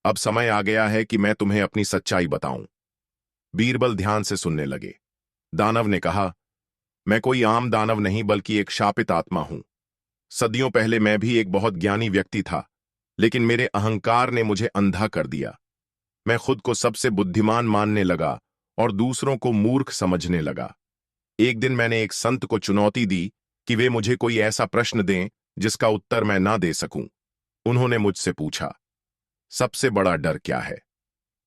अब समय आ गया है कि मैं तुम्हें अपनी सच्चाई बताऊं। बीरबल ध्यान से सुनने लगे। दानव ने कहा, मैं कोई आम दानव नहीं बल्कि एक शापित आत्मा हूं। सदियों पहले मैं भी एक बहुत ज्ञानी व्यक्ति था, लेकिन मेरे अहंकार ने मुझे अंधा कर दिया। मैं खुद को सबसे बुद्धिमान मानने लगा और दूसरों को मूर्ख समझने लगा। एक दिन मैंने एक संत को चुनौती दी कि वे मुझे कोई ऐसा प्रश्न दें जिसका उत्तर मैं ना दे सकूं। उन्होंने मुझसे पूछा, सबसे बड़ा डर क्या है?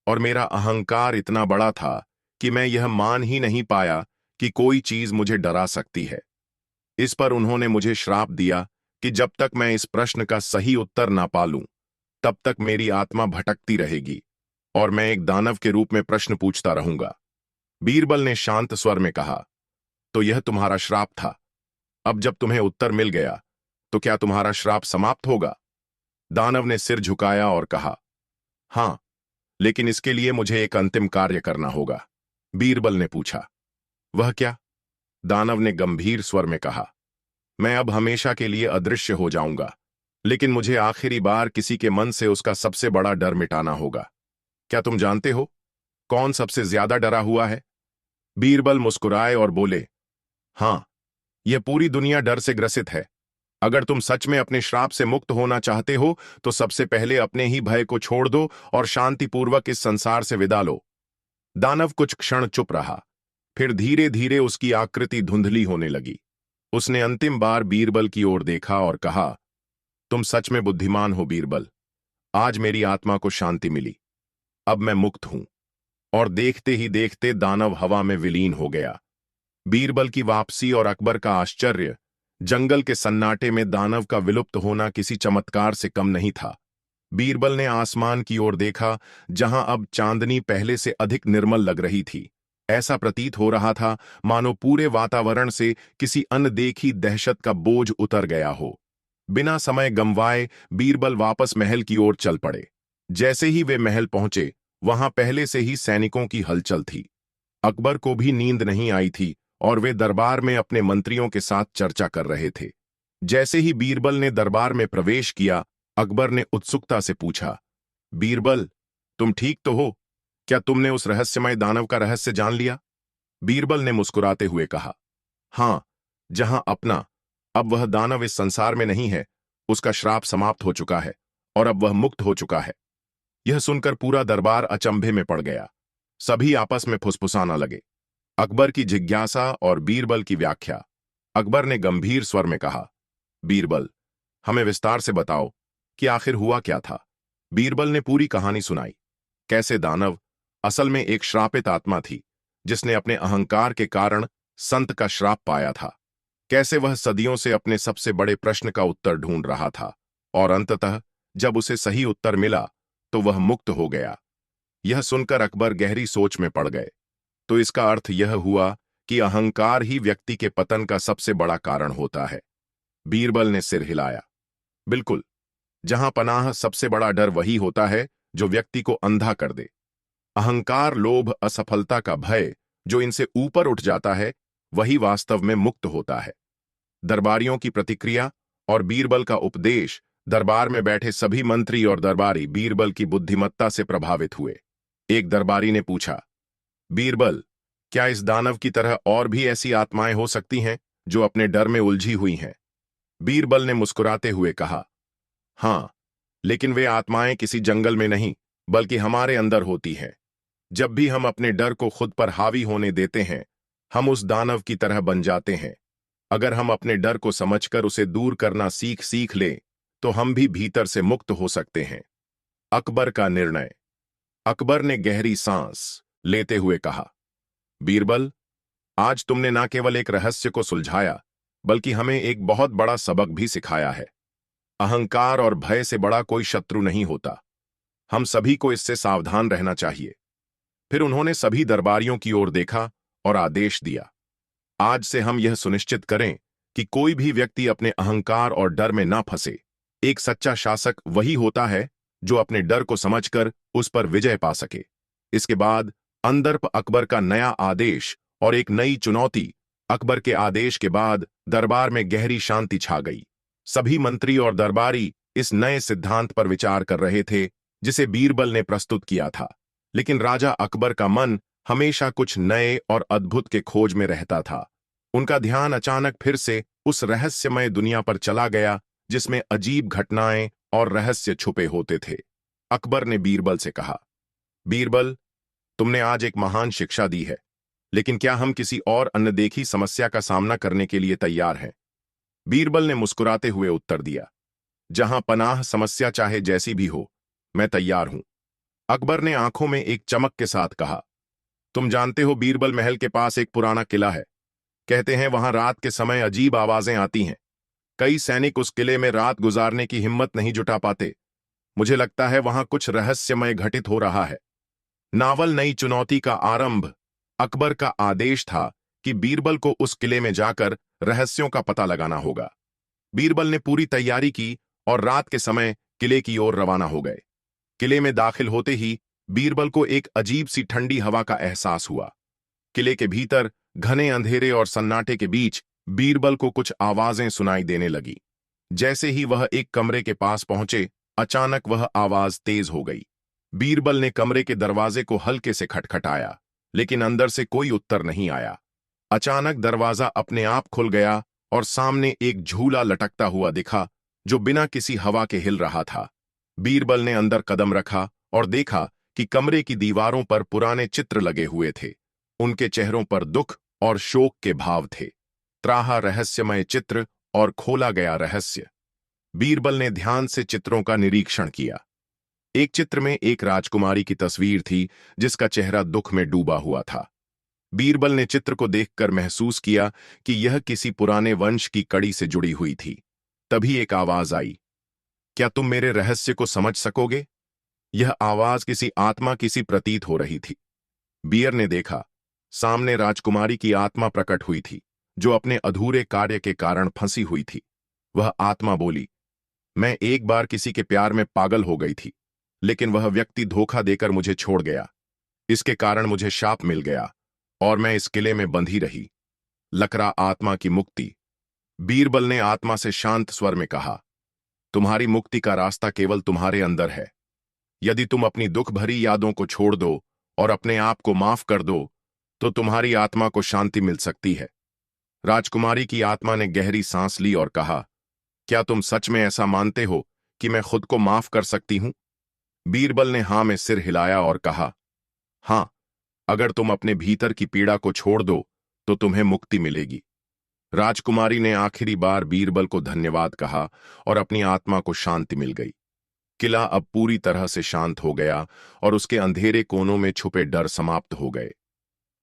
और मेरा अहंकार इतना बड़ा था कि मैं यह मान ही नहीं पाया कि कोई चीज मुझे डरा सकती है। इस पर उन्होंने मुझे श्राप दिया कि जब तक मैं इस प्रश्न का सही उत्तर ना पालूं, तब तक मेरी आत्मा भटकती रहेगी और मैं एक दानव के रूप में प्रश्न पूछता रहूंगा। बीरबल ने शांत स्वर में कहा, तो यह तुम्हारा श्राप था। अब जब तुम्हें उत्तर मिल गया तो क्या तुम्हारा श्राप समाप्त होगा? दानव ने सिर झुकाया और कहा, हां, लेकिन इसके लिए मुझे एक अंतिम कार्य करना होगा। बीरबल ने पूछा, वह क्या? दानव ने गंभीर स्वर में कहा, मैं अब हमेशा के लिए अदृश्य हो जाऊंगा, लेकिन मुझे आखिरी बार किसी के मन से उसका सबसे बड़ा डर मिटाना होगा। क्या तुम जानते हो कौन सबसे ज्यादा डरा हुआ है? बीरबल मुस्कुराए और बोले, हां, यह पूरी दुनिया डर से ग्रसित है। अगर तुम सच में अपने श्राप से मुक्त होना चाहते हो तो सबसे पहले अपने ही भय को छोड़ दो और शांतिपूर्वक इस संसार से विदा लो। दानव कुछ क्षण चुप रहा, फिर धीरे धीरे उसकी आकृति धुंधली होने लगी। उसने अंतिम बार बीरबल की ओर देखा और कहा, तुम सच में बुद्धिमान हो बीरबल। आज मेरी आत्मा को शांति मिली। अब मैं मुक्त हूं। और देखते ही देखते दानव हवा में विलीन हो गया। बीरबल की वापसी और अकबर का आश्चर्य। जंगल के सन्नाटे में दानव का विलुप्त होना किसी चमत्कार से कम नहीं था। बीरबल ने आसमान की ओर देखा, जहां अब चांदनी पहले से अधिक निर्मल लग रही थी। ऐसा प्रतीत हो रहा था मानो पूरे वातावरण से किसी अनदेखी दहशत का बोझ उतर गया हो। बिना समय गंवाए बीरबल वापस महल की ओर चल पड़े। जैसे ही वे महल पहुंचे, वहां पहले से ही सैनिकों की हलचल थी। अकबर को भी नींद नहीं आई थी और वे दरबार में अपने मंत्रियों के साथ चर्चा कर रहे थे। जैसे ही बीरबल ने दरबार में प्रवेश किया, अकबर ने उत्सुकता से पूछा, बीरबल, तुम ठीक तो हो? क्या तुमने उस रहस्यमय दानव का रहस्य जान लिया? बीरबल ने मुस्कुराते हुए कहा, हां, जहां अपना, अब वह दानव इस संसार में नहीं है। उसका श्राप समाप्त हो चुका है और अब वह मुक्त हो चुका है। यह सुनकर पूरा दरबार अचंभे में पड़ गया। सभी आपस में फुसफुसाना लगे। अकबर की जिज्ञासा और बीरबल की व्याख्या। अकबर ने गंभीर स्वर में कहा, बीरबल, हमें विस्तार से बताओ कि आखिर हुआ क्या था। बीरबल ने पूरी कहानी सुनाई। कैसे दानव असल में एक श्रापित आत्मा थी जिसने अपने अहंकार के कारण संत का श्राप पाया था। कैसे वह सदियों से अपने सबसे बड़े प्रश्न का उत्तर ढूंढ रहा था, और अंततः जब उसे सही उत्तर मिला तो वह मुक्त हो गया। यह सुनकर अकबर गहरी सोच में पड़ गए। तो इसका अर्थ यह हुआ कि अहंकार ही व्यक्ति के पतन का सबसे बड़ा कारण होता है। बीरबल ने सिर हिलाया। बिल्कुल। जहां पनाह सबसे बड़ा डर वही होता है जो व्यक्ति को अंधा कर दे। अहंकार, लोभ, असफलता का भय जो इनसे ऊपर उठ जाता है, वही वास्तव में मुक्त होता है। दरबारियों की प्रतिक्रिया और बीरबल का उपदेश, दरबार में बैठे सभी मंत्री और दरबारी बीरबल की बुद्धिमत्ता से प्रभावित हुए। एक दरबारी ने पूछा, बीरबल, क्या इस दानव की तरह और भी ऐसी आत्माएं हो सकती हैं जो अपने डर में उलझी हुई हैं? बीरबल ने मुस्कुराते हुए कहा, हां, लेकिन वे आत्माएं किसी जंगल में नहीं, बल्कि हमारे अंदर होती हैं। जब भी हम अपने डर को खुद पर हावी होने देते हैं, हम उस दानव की तरह बन जाते हैं। अगर हम अपने डर को समझकर उसे दूर करना सीख सीख लें, तो हम भी भीतर से मुक्त हो सकते हैं। अकबर का निर्णय। अकबर ने गहरी सांस लेते हुए कहा, बीरबल, आज तुमने न केवल एक रहस्य को सुलझाया, बल्कि हमें एक बहुत बड़ा सबक भी सिखाया है। अहंकार और भय से बड़ा कोई शत्रु नहीं होता। हम सभी को इससे सावधान रहना चाहिए। फिर उन्होंने सभी दरबारियों की ओर देखा और आदेश दिया, आज से हम यह सुनिश्चित करें कि कोई भी व्यक्ति अपने अहंकार और डर में ना फंसे। एक सच्चा शासक वही होता है जो अपने डर को समझकर उस पर विजय पा सके। इसके बाद अंदर अकबर का नया आदेश और एक नई चुनौती। अकबर के आदेश के बाद दरबार में गहरी शांति छा गई। सभी मंत्री और दरबारी इस नए सिद्धांत पर विचार कर रहे थे जिसे बीरबल ने प्रस्तुत किया था। लेकिन राजा अकबर का मन हमेशा कुछ नए और अद्भुत के खोज में रहता था। उनका ध्यान अचानक फिर से उस रहस्यमय दुनिया पर चला गया जिसमें अजीब घटनाएं और रहस्य छुपे होते थे। अकबर ने बीरबल से कहा, बीरबल, तुमने आज एक महान शिक्षा दी है, लेकिन क्या हम किसी और अनदेखी समस्या का सामना करने के लिए तैयार हैं? बीरबल ने मुस्कुराते हुए उत्तर दिया, जहां पनाह समस्या चाहे जैसी भी हो, मैं तैयार हूं। अकबर ने आंखों में एक चमक के साथ कहा, तुम जानते हो बीरबल महल के पास एक पुराना किला है। कहते हैं वहां रात के समय अजीब आवाजें आती हैं। कई सैनिक उस किले में रात गुजारने की हिम्मत नहीं जुटा पाते। मुझे लगता है वहां कुछ रहस्यमय घटित हो रहा है। नावल नई चुनौती का आरंभ। अकबर का आदेश था कि बीरबल को उस किले में जाकर रहस्यों का पता लगाना होगा। बीरबल ने पूरी तैयारी की और रात के समय किले की ओर रवाना हो गए। किले में दाखिल होते ही बीरबल को एक अजीब सी ठंडी हवा का एहसास हुआ। किले के भीतर घने अंधेरे और सन्नाटे के बीच बीरबल को कुछ आवाजें सुनाई देने लगी। जैसे ही वह एक कमरे के पास पहुंचे, अचानक वह आवाज तेज हो गई। बीरबल ने कमरे के दरवाजे को हल्के से खटखटाया, लेकिन अंदर से कोई उत्तर नहीं आया। अचानक दरवाजा अपने आप खुल गया और सामने एक झूला लटकता हुआ दिखा जो बिना किसी हवा के हिल रहा था। बीरबल ने अंदर कदम रखा और देखा कि कमरे की दीवारों पर पुराने चित्र लगे हुए थे। उनके चेहरों पर दुख और शोक के भाव थे। त्राहा रहस्यमय चित्र और खोला गया रहस्य। बीरबल ने ध्यान से चित्रों का निरीक्षण किया। एक चित्र में एक राजकुमारी की तस्वीर थी जिसका चेहरा दुख में डूबा हुआ था। बीरबल ने चित्र को देखकर महसूस किया कि यह किसी पुराने वंश की कड़ी से जुड़ी हुई थी। तभी एक आवाज आई, क्या तुम मेरे रहस्य को समझ सकोगे? यह आवाज किसी आत्मा की सी प्रतीत हो रही थी। बीयर ने देखा, सामने राजकुमारी की आत्मा प्रकट हुई थी जो अपने अधूरे कार्य के कारण फंसी हुई थी। वह आत्मा बोली, मैं एक बार किसी के प्यार में पागल हो गई थी, लेकिन वह व्यक्ति धोखा देकर मुझे छोड़ गया। इसके कारण मुझे शाप मिल गया और मैं इस किले में बंधी रही। लकरा आत्मा की मुक्ति। बीरबल ने आत्मा से शांत स्वर में कहा, तुम्हारी मुक्ति का रास्ता केवल तुम्हारे अंदर है। यदि तुम अपनी दुख भरी यादों को छोड़ दो और अपने आप को माफ कर दो, तो तुम्हारी आत्मा को शांति मिल सकती है। राजकुमारी की आत्मा ने गहरी सांस ली और कहा, क्या तुम सच में ऐसा मानते हो कि मैं खुद को माफ कर सकती हूं? बीरबल ने हां में सिर हिलाया और कहा, हां, अगर तुम अपने भीतर की पीड़ा को छोड़ दो तो तुम्हें मुक्ति मिलेगी। राजकुमारी ने आखिरी बार बीरबल को धन्यवाद कहा और अपनी आत्मा को शांति मिल गई। किला अब पूरी तरह से शांत हो गया और उसके अंधेरे कोनों में छुपे डर समाप्त हो गए।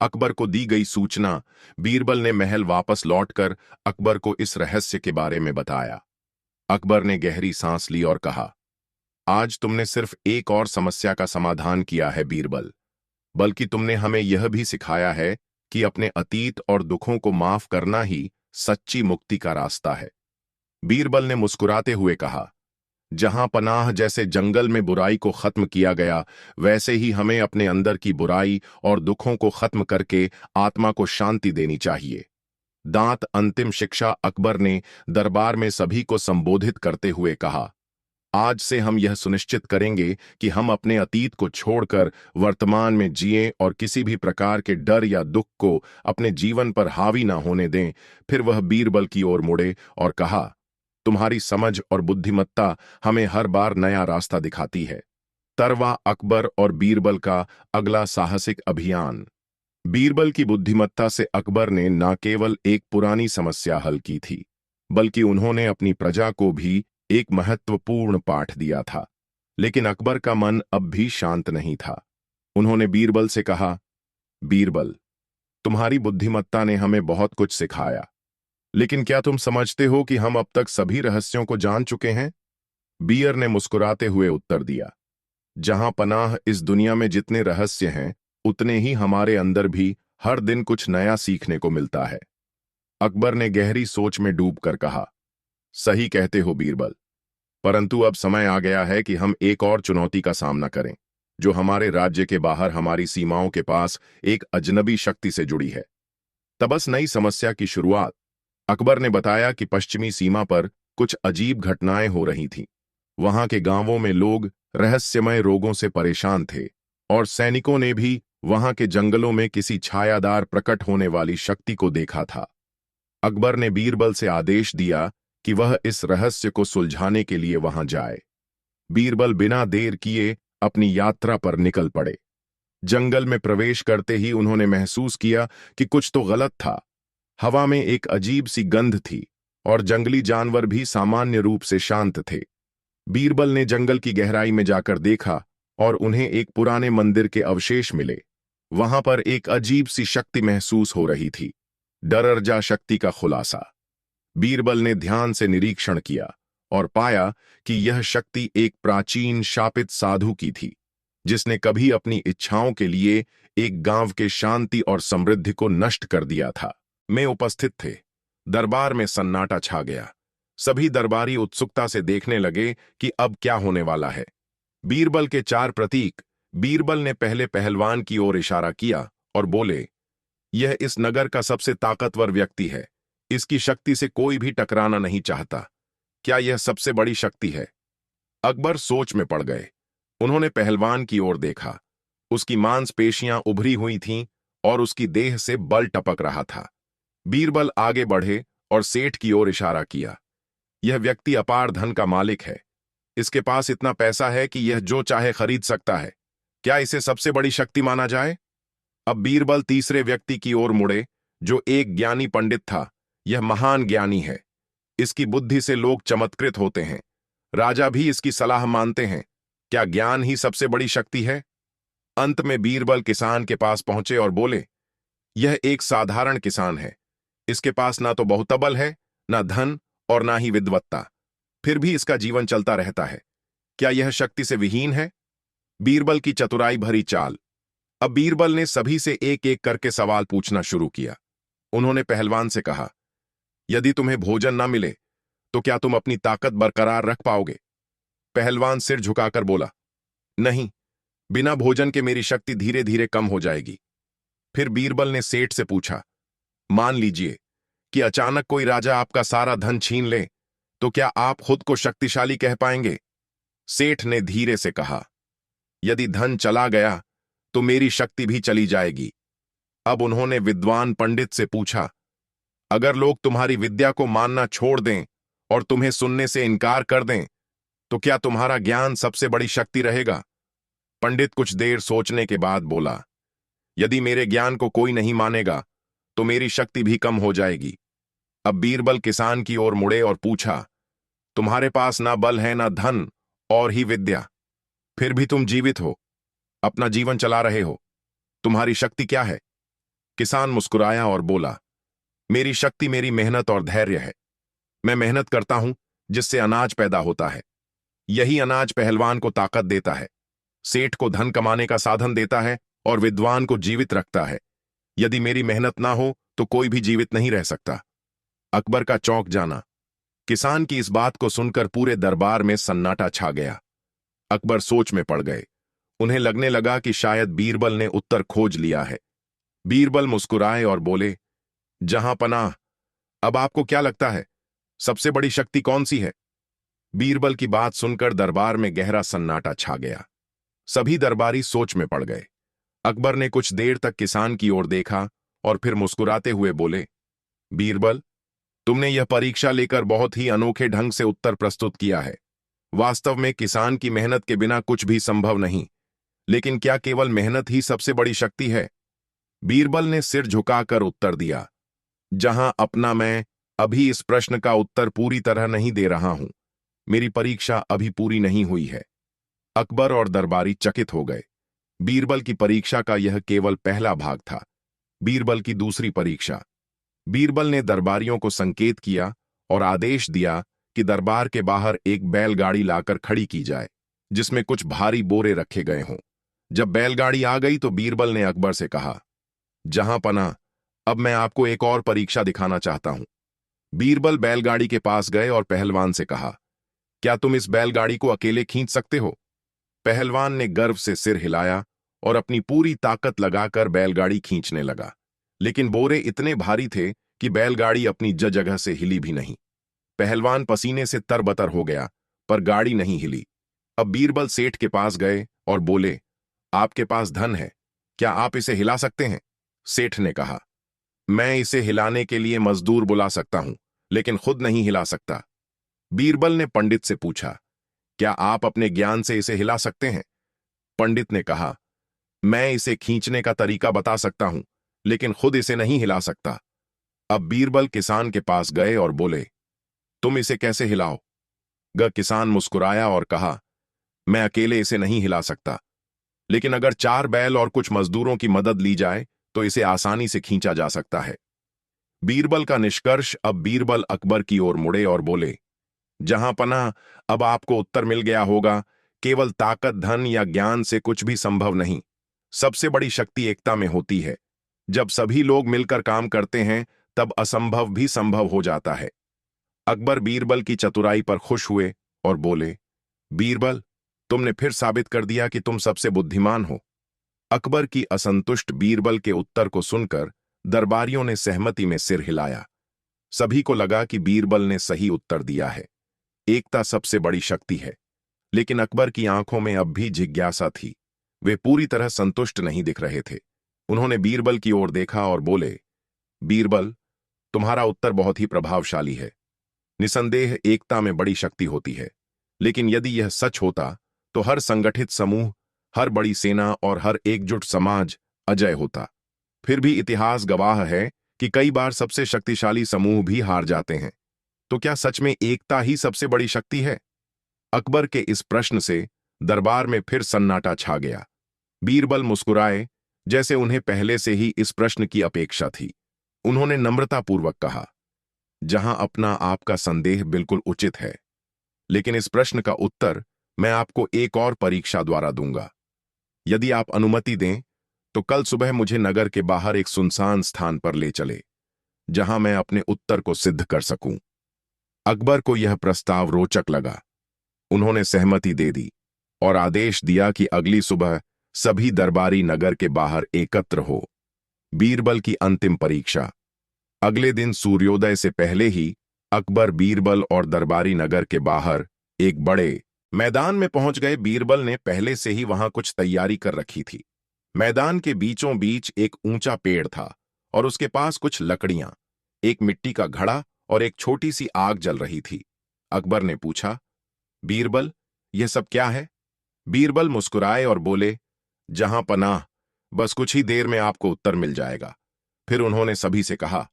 अकबर को दी गई सूचना। बीरबल ने महल वापस लौटकर अकबर को इस रहस्य के बारे में बताया। अकबर ने गहरी सांस ली और कहा, आज तुमने सिर्फ एक और समस्या का समाधान किया है बीरबल, बल्कि तुमने हमें यह भी सिखाया है कि अपने अतीत और दुखों को माफ करना ही सच्ची मुक्ति का रास्ता है। बीरबल ने मुस्कुराते हुए कहा, जहां पनाह जैसे जंगल में बुराई को खत्म किया गया, वैसे ही हमें अपने अंदर की बुराई और दुखों को खत्म करके आत्मा को शांति देनी चाहिए। दांत अंतिम शिक्षा अकबर ने दरबार में सभी को संबोधित करते हुए कहा, आज से हम यह सुनिश्चित करेंगे कि हम अपने अतीत को छोड़कर वर्तमान में जिएं और किसी भी प्रकार के डर या दुख को अपने जीवन पर हावी ना होने दें। फिर वह बीरबल की ओर मुड़े और कहा, तुम्हारी समझ और बुद्धिमत्ता हमें हर बार नया रास्ता दिखाती है। तरवा अकबर और बीरबल का अगला साहसिक अभियान। बीरबल की बुद्धिमत्ता से अकबर ने न केवल एक पुरानी समस्या हल की थी, बल्कि उन्होंने अपनी प्रजा को भी एक महत्वपूर्ण पाठ दिया था। लेकिन अकबर का मन अब भी शांत नहीं था। उन्होंने बीरबल से कहा, बीरबल, तुम्हारी बुद्धिमत्ता ने हमें बहुत कुछ सिखाया, लेकिन क्या तुम समझते हो कि हम अब तक सभी रहस्यों को जान चुके हैं? बीयर ने मुस्कुराते हुए उत्तर दिया, जहां पनाह इस दुनिया में जितने रहस्य हैं, उतने ही हमारे अंदर भी हर दिन कुछ नया सीखने को मिलता है। अकबर ने गहरी सोच में डूबकर कहा, सही कहते हो बीरबल, परंतु अब समय आ गया है कि हम एक और चुनौती का सामना करें, जो हमारे राज्य के बाहर हमारी सीमाओं के पास एक अजनबी शक्ति से जुड़ी है। तबस नई समस्या की शुरुआत। अकबर ने बताया कि पश्चिमी सीमा पर कुछ अजीब घटनाएं हो रही थीं। वहां के गांवों में लोग रहस्यमय रोगों से परेशान थे और सैनिकों ने भी वहां के जंगलों में किसी छायादार प्रकट होने वाली शक्ति को देखा था। अकबर ने बीरबल से आदेश दिया कि वह इस रहस्य को सुलझाने के लिए वहां जाए। बीरबल बिना देर किए अपनी यात्रा पर निकल पड़े। जंगल में प्रवेश करते ही उन्होंने महसूस किया कि कुछ तो गलत था। हवा में एक अजीब सी गंध थी और जंगली जानवर भी सामान्य रूप से शांत थे। बीरबल ने जंगल की गहराई में जाकर देखा और उन्हें एक पुराने मंदिर के अवशेष मिले। वहां पर एक अजीब सी शक्ति महसूस हो रही थी, डररजा शक्ति का खुलासा। बीरबल ने ध्यान से निरीक्षण किया और पाया कि यह शक्ति एक प्राचीन शापित साधु की थी, जिसने कभी अपनी इच्छाओं के लिए एक गांव के शांति और समृद्धि को नष्ट कर दिया था। में उपस्थित थे। दरबार में सन्नाटा छा गया। सभी दरबारी उत्सुकता से देखने लगे कि अब क्या होने वाला है। बीरबल के चार प्रतीक। बीरबल ने पहले पहलवान की ओर इशारा किया और बोले, यह इस नगर का सबसे ताकतवर व्यक्ति है। इसकी शक्ति से कोई भी टकराना नहीं चाहता। क्या यह सबसे बड़ी शक्ति है? अकबर सोच में पड़ गए। उन्होंने पहलवान की ओर देखा। उसकी मांसपेशियां उभरी हुई थीं और उसकी देह से बल टपक रहा था। बीरबल आगे बढ़े और सेठ की ओर इशारा किया। यह व्यक्ति अपार धन का मालिक है। इसके पास इतना पैसा है कि यह जो चाहे खरीद सकता है। क्या इसे सबसे बड़ी शक्ति माना जाए? अब बीरबल तीसरे व्यक्ति की ओर मुड़े, जो एक ज्ञानी पंडित था। यह महान ज्ञानी है। इसकी बुद्धि से लोग चमत्कृत होते हैं। राजा भी इसकी सलाह मानते हैं। क्या ज्ञान ही सबसे बड़ी शक्ति है? अंत में बीरबल किसान के पास पहुंचे और बोले, यह एक साधारण किसान है। इसके पास ना तो बहुतबल है, ना धन और ना ही विद्वत्ता, फिर भी इसका जीवन चलता रहता है। क्या यह शक्ति से विहीन है? बीरबल की चतुराई भरी चाल। अब बीरबल ने सभी से एक एक करके सवाल पूछना शुरू किया। उन्होंने पहलवान से कहा, यदि तुम्हें भोजन ना मिले तो क्या तुम अपनी ताकत बरकरार रख पाओगे? पहलवान सिर झुकाकर बोला, नहीं, बिना भोजन के मेरी शक्ति धीरे धीरे कम हो जाएगी। फिर बीरबल ने सेठ से पूछा, मान लीजिए कि अचानक कोई राजा आपका सारा धन छीन ले, तो क्या आप खुद को शक्तिशाली कह पाएंगे? सेठ ने धीरे से कहा, यदि धन चला गया तो मेरी शक्ति भी चली जाएगी। अब उन्होंने विद्वान पंडित से पूछा, अगर लोग तुम्हारी विद्या को मानना छोड़ दें और तुम्हें सुनने से इनकार कर दें, तो क्या तुम्हारा ज्ञान सबसे बड़ी शक्ति रहेगा? पंडित कुछ देर सोचने के बाद बोला, यदि मेरे ज्ञान को कोई नहीं मानेगा तो मेरी शक्ति भी कम हो जाएगी। अब बीरबल किसान की ओर मुड़े और पूछा, तुम्हारे पास ना बल है ना धन और ही विद्या, फिर भी तुम जीवित हो, अपना जीवन चला रहे हो। तुम्हारी शक्ति क्या है? किसान मुस्कुराया और बोला, मेरी शक्ति मेरी मेहनत और धैर्य है। मैं मेहनत करता हूं जिससे अनाज पैदा होता है। यही अनाज पहलवान को ताकत देता है, सेठ को धन कमाने का साधन देता है और विद्वान को जीवित रखता है। यदि मेरी मेहनत ना हो तो कोई भी जीवित नहीं रह सकता। अकबर का चौंक जाना। किसान की इस बात को सुनकर पूरे दरबार में सन्नाटा छा गया। अकबर सोच में पड़ गए। उन्हें लगने लगा कि शायद बीरबल ने उत्तर खोज लिया है। बीरबल मुस्कुराए और बोले, जहां पनाह, अब आपको क्या लगता है, सबसे बड़ी शक्ति कौन सी है? बीरबल की बात सुनकर दरबार में गहरा सन्नाटा छा गया। सभी दरबारी सोच में पड़ गए। अकबर ने कुछ देर तक किसान की ओर देखा और फिर मुस्कुराते हुए बोले, बीरबल, तुमने यह परीक्षा लेकर बहुत ही अनोखे ढंग से उत्तर प्रस्तुत किया है। वास्तव में किसान की मेहनत के बिना कुछ भी संभव नहीं, लेकिन क्या केवल मेहनत ही सबसे बड़ी शक्ति है? बीरबल ने सिर झुकाकर उत्तर दिया, जहां अपना मैं अभी इस प्रश्न का उत्तर पूरी तरह नहीं दे रहा हूं। मेरी परीक्षा अभी पूरी नहीं हुई है। अकबर और दरबारी चकित हो गए। बीरबल की परीक्षा का यह केवल पहला भाग था। बीरबल की दूसरी परीक्षा। बीरबल ने दरबारियों को संकेत किया और आदेश दिया कि दरबार के बाहर एक बैलगाड़ी लाकर खड़ी की जाए, जिसमें कुछ भारी बोरे रखे गए हों। जब बैलगाड़ी आ गई तो बीरबल ने अकबर से कहा, जहां पना, अब मैं आपको एक और परीक्षा दिखाना चाहता हूं। बीरबल बैलगाड़ी के पास गए और पहलवान से कहा, क्या तुम इस बैलगाड़ी को अकेले खींच सकते हो? पहलवान ने गर्व से सिर हिलाया और अपनी पूरी ताकत लगाकर बैलगाड़ी खींचने लगा, लेकिन बोरे इतने भारी थे कि बैलगाड़ी अपनी जगह से हिली भी नहीं। पहलवान पसीने से तरबतर हो गया, पर गाड़ी नहीं हिली। अब बीरबल सेठ के पास गए और बोले, आपके पास धन है, क्या आप इसे हिला सकते हैं? सेठ ने कहा, मैं इसे हिलाने के लिए मजदूर बुला सकता हूं, लेकिन खुद नहीं हिला सकता। बीरबल ने पंडित से पूछा, क्या आप अपने ज्ञान से इसे हिला सकते हैं? पंडित ने कहा, मैं इसे खींचने का तरीका बता सकता हूं, लेकिन खुद इसे नहीं हिला सकता। अब बीरबल किसान के पास गए और बोले, तुम इसे कैसे हिलाओ? किसान मुस्कुराया और कहा, मैं अकेले इसे नहीं हिला सकता, लेकिन अगर 4 बैल और कुछ मजदूरों की मदद ली जाए तो इसे आसानी से खींचा जा सकता है। बीरबल का निष्कर्ष। अब बीरबल अकबर की ओर मुड़े और बोले, जहां पनाह, अब आपको उत्तर मिल गया होगा। केवल ताकत, धन या ज्ञान से कुछ भी संभव नहीं। सबसे बड़ी शक्ति एकता में होती है। जब सभी लोग मिलकर काम करते हैं तब असंभव भी संभव हो जाता है। अकबर बीरबल की चतुराई पर खुश हुए और बोले, बीरबल, तुमने फिर साबित कर दिया कि तुम सबसे बुद्धिमान हो। अकबर की असंतुष्ट बीरबल के उत्तर को सुनकर दरबारियों ने सहमति में सिर हिलाया। सभी को लगा कि बीरबल ने सही उत्तर दिया है। एकता सबसे बड़ी शक्ति है। लेकिन अकबर की आंखों में अब भी जिज्ञासा थी। वे पूरी तरह संतुष्ट नहीं दिख रहे थे। उन्होंने बीरबल की ओर देखा और बोले, बीरबल, तुम्हारा उत्तर बहुत ही प्रभावशाली है। निसंदेह एकता में बड़ी शक्ति होती है, लेकिन यदि यह सच होता तो हर संगठित समूह, हर बड़ी सेना और हर एकजुट समाज अजय होता। फिर भी इतिहास गवाह है कि कई बार सबसे शक्तिशाली समूह भी हार जाते हैं। तो क्या सच में एकता ही सबसे बड़ी शक्ति है? अकबर के इस प्रश्न से दरबार में फिर सन्नाटा छा गया। बीरबल मुस्कुराए, जैसे उन्हें पहले से ही इस प्रश्न की अपेक्षा थी। उन्होंने नम्रतापूर्वक कहा, जहां अपना आपका संदेह बिल्कुल उचित है, लेकिन इस प्रश्न का उत्तर मैं आपको एक और परीक्षा द्वारा दूंगा। यदि आप अनुमति दें तो कल सुबह मुझे नगर के बाहर एक सुनसान स्थान पर ले चले, जहां मैं अपने उत्तर को सिद्ध कर सकूं। अकबर को यह प्रस्ताव रोचक लगा। उन्होंने सहमति दे दी और आदेश दिया कि अगली सुबह सभी दरबारी नगर के बाहर एकत्र हो। बीरबल की अंतिम परीक्षा। अगले दिन सूर्योदय से पहले ही अकबर, बीरबल और दरबारी नगर के बाहर एक बड़े मैदान में पहुंच गए। बीरबल ने पहले से ही वहां कुछ तैयारी कर रखी थी। मैदान के बीचों बीच एक ऊंचा पेड़ था और उसके पास कुछ लकड़ियां, एक मिट्टी का घड़ा और एक छोटी सी आग जल रही थी। अकबर ने पूछा, बीरबल, यह सब क्या है? बीरबल मुस्कुराए और बोले, जहां पनाह, बस कुछ ही देर में आपको उत्तर मिल जाएगा। फिर उन्होंने सभी से कहा,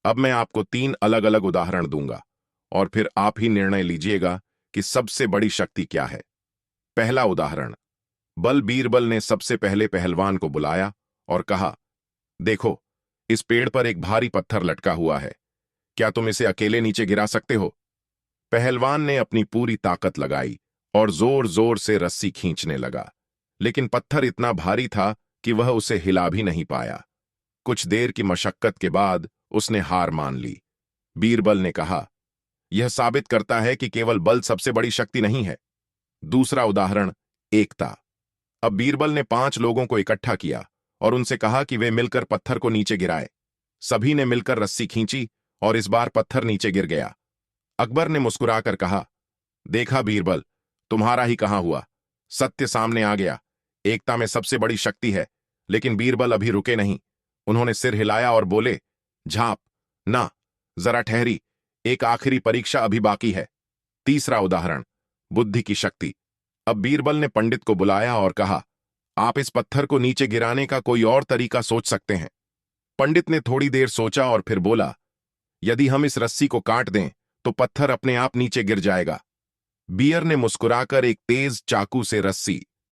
अब मैं आपको 3 अलग अलग उदाहरण दूंगा और फिर आप ही निर्णय लीजिएगा कि सबसे बड़ी शक्ति क्या है। पहला उदाहरण। बीरबल ने सबसे पहले पहलवान को बुलाया और कहा, देखो, इस पेड़ पर एक भारी पत्थर लटका हुआ है। क्या तुम इसे अकेले नीचे गिरा सकते हो? पहलवान ने अपनी पूरी ताकत लगाई और जोर जोर से रस्सी खींचने लगा, लेकिन पत्थर इतना भारी था कि वह उसे हिला भी नहीं पाया। कुछ देर की मशक्कत के बाद उसने हार मान ली। बीरबल ने कहा, यह साबित करता है कि केवल बल सबसे बड़ी शक्ति नहीं है। दूसरा उदाहरण, एकता। अब बीरबल ने 5 लोगों को इकट्ठा किया और उनसे कहा कि वे मिलकर पत्थर को नीचे गिराए। सभी ने मिलकर रस्सी खींची और इस बार पत्थर नीचे गिर गया। अकबर ने मुस्कुराकर कहा, देखा बीरबल, तुम्हारा ही कहा हुआ, सत्य सामने आ गया। एकता में सबसे बड़ी शक्ति है। लेकिन बीरबल अभी रुके नहीं। उन्होंने सिर हिलाया और बोले, झांप ना, जरा ठहरी, एक आखिरी परीक्षा अभी बाकी है। तीसरा उदाहरण, बुद्धि की शक्ति। अब बीरबल ने पंडित को बुलाया और कहा, आप इस पत्थर को नीचे गिराने का कोई और तरीका सोच सकते हैं। पंडित ने थोड़ी देर सोचा और फिर बोला, यदि हम इस रस्सी को काट दें तो पत्थर अपने आप नीचे गिर जाएगा। बीयर ने मुस्कुराकर एक तेज चाकू से रस्सी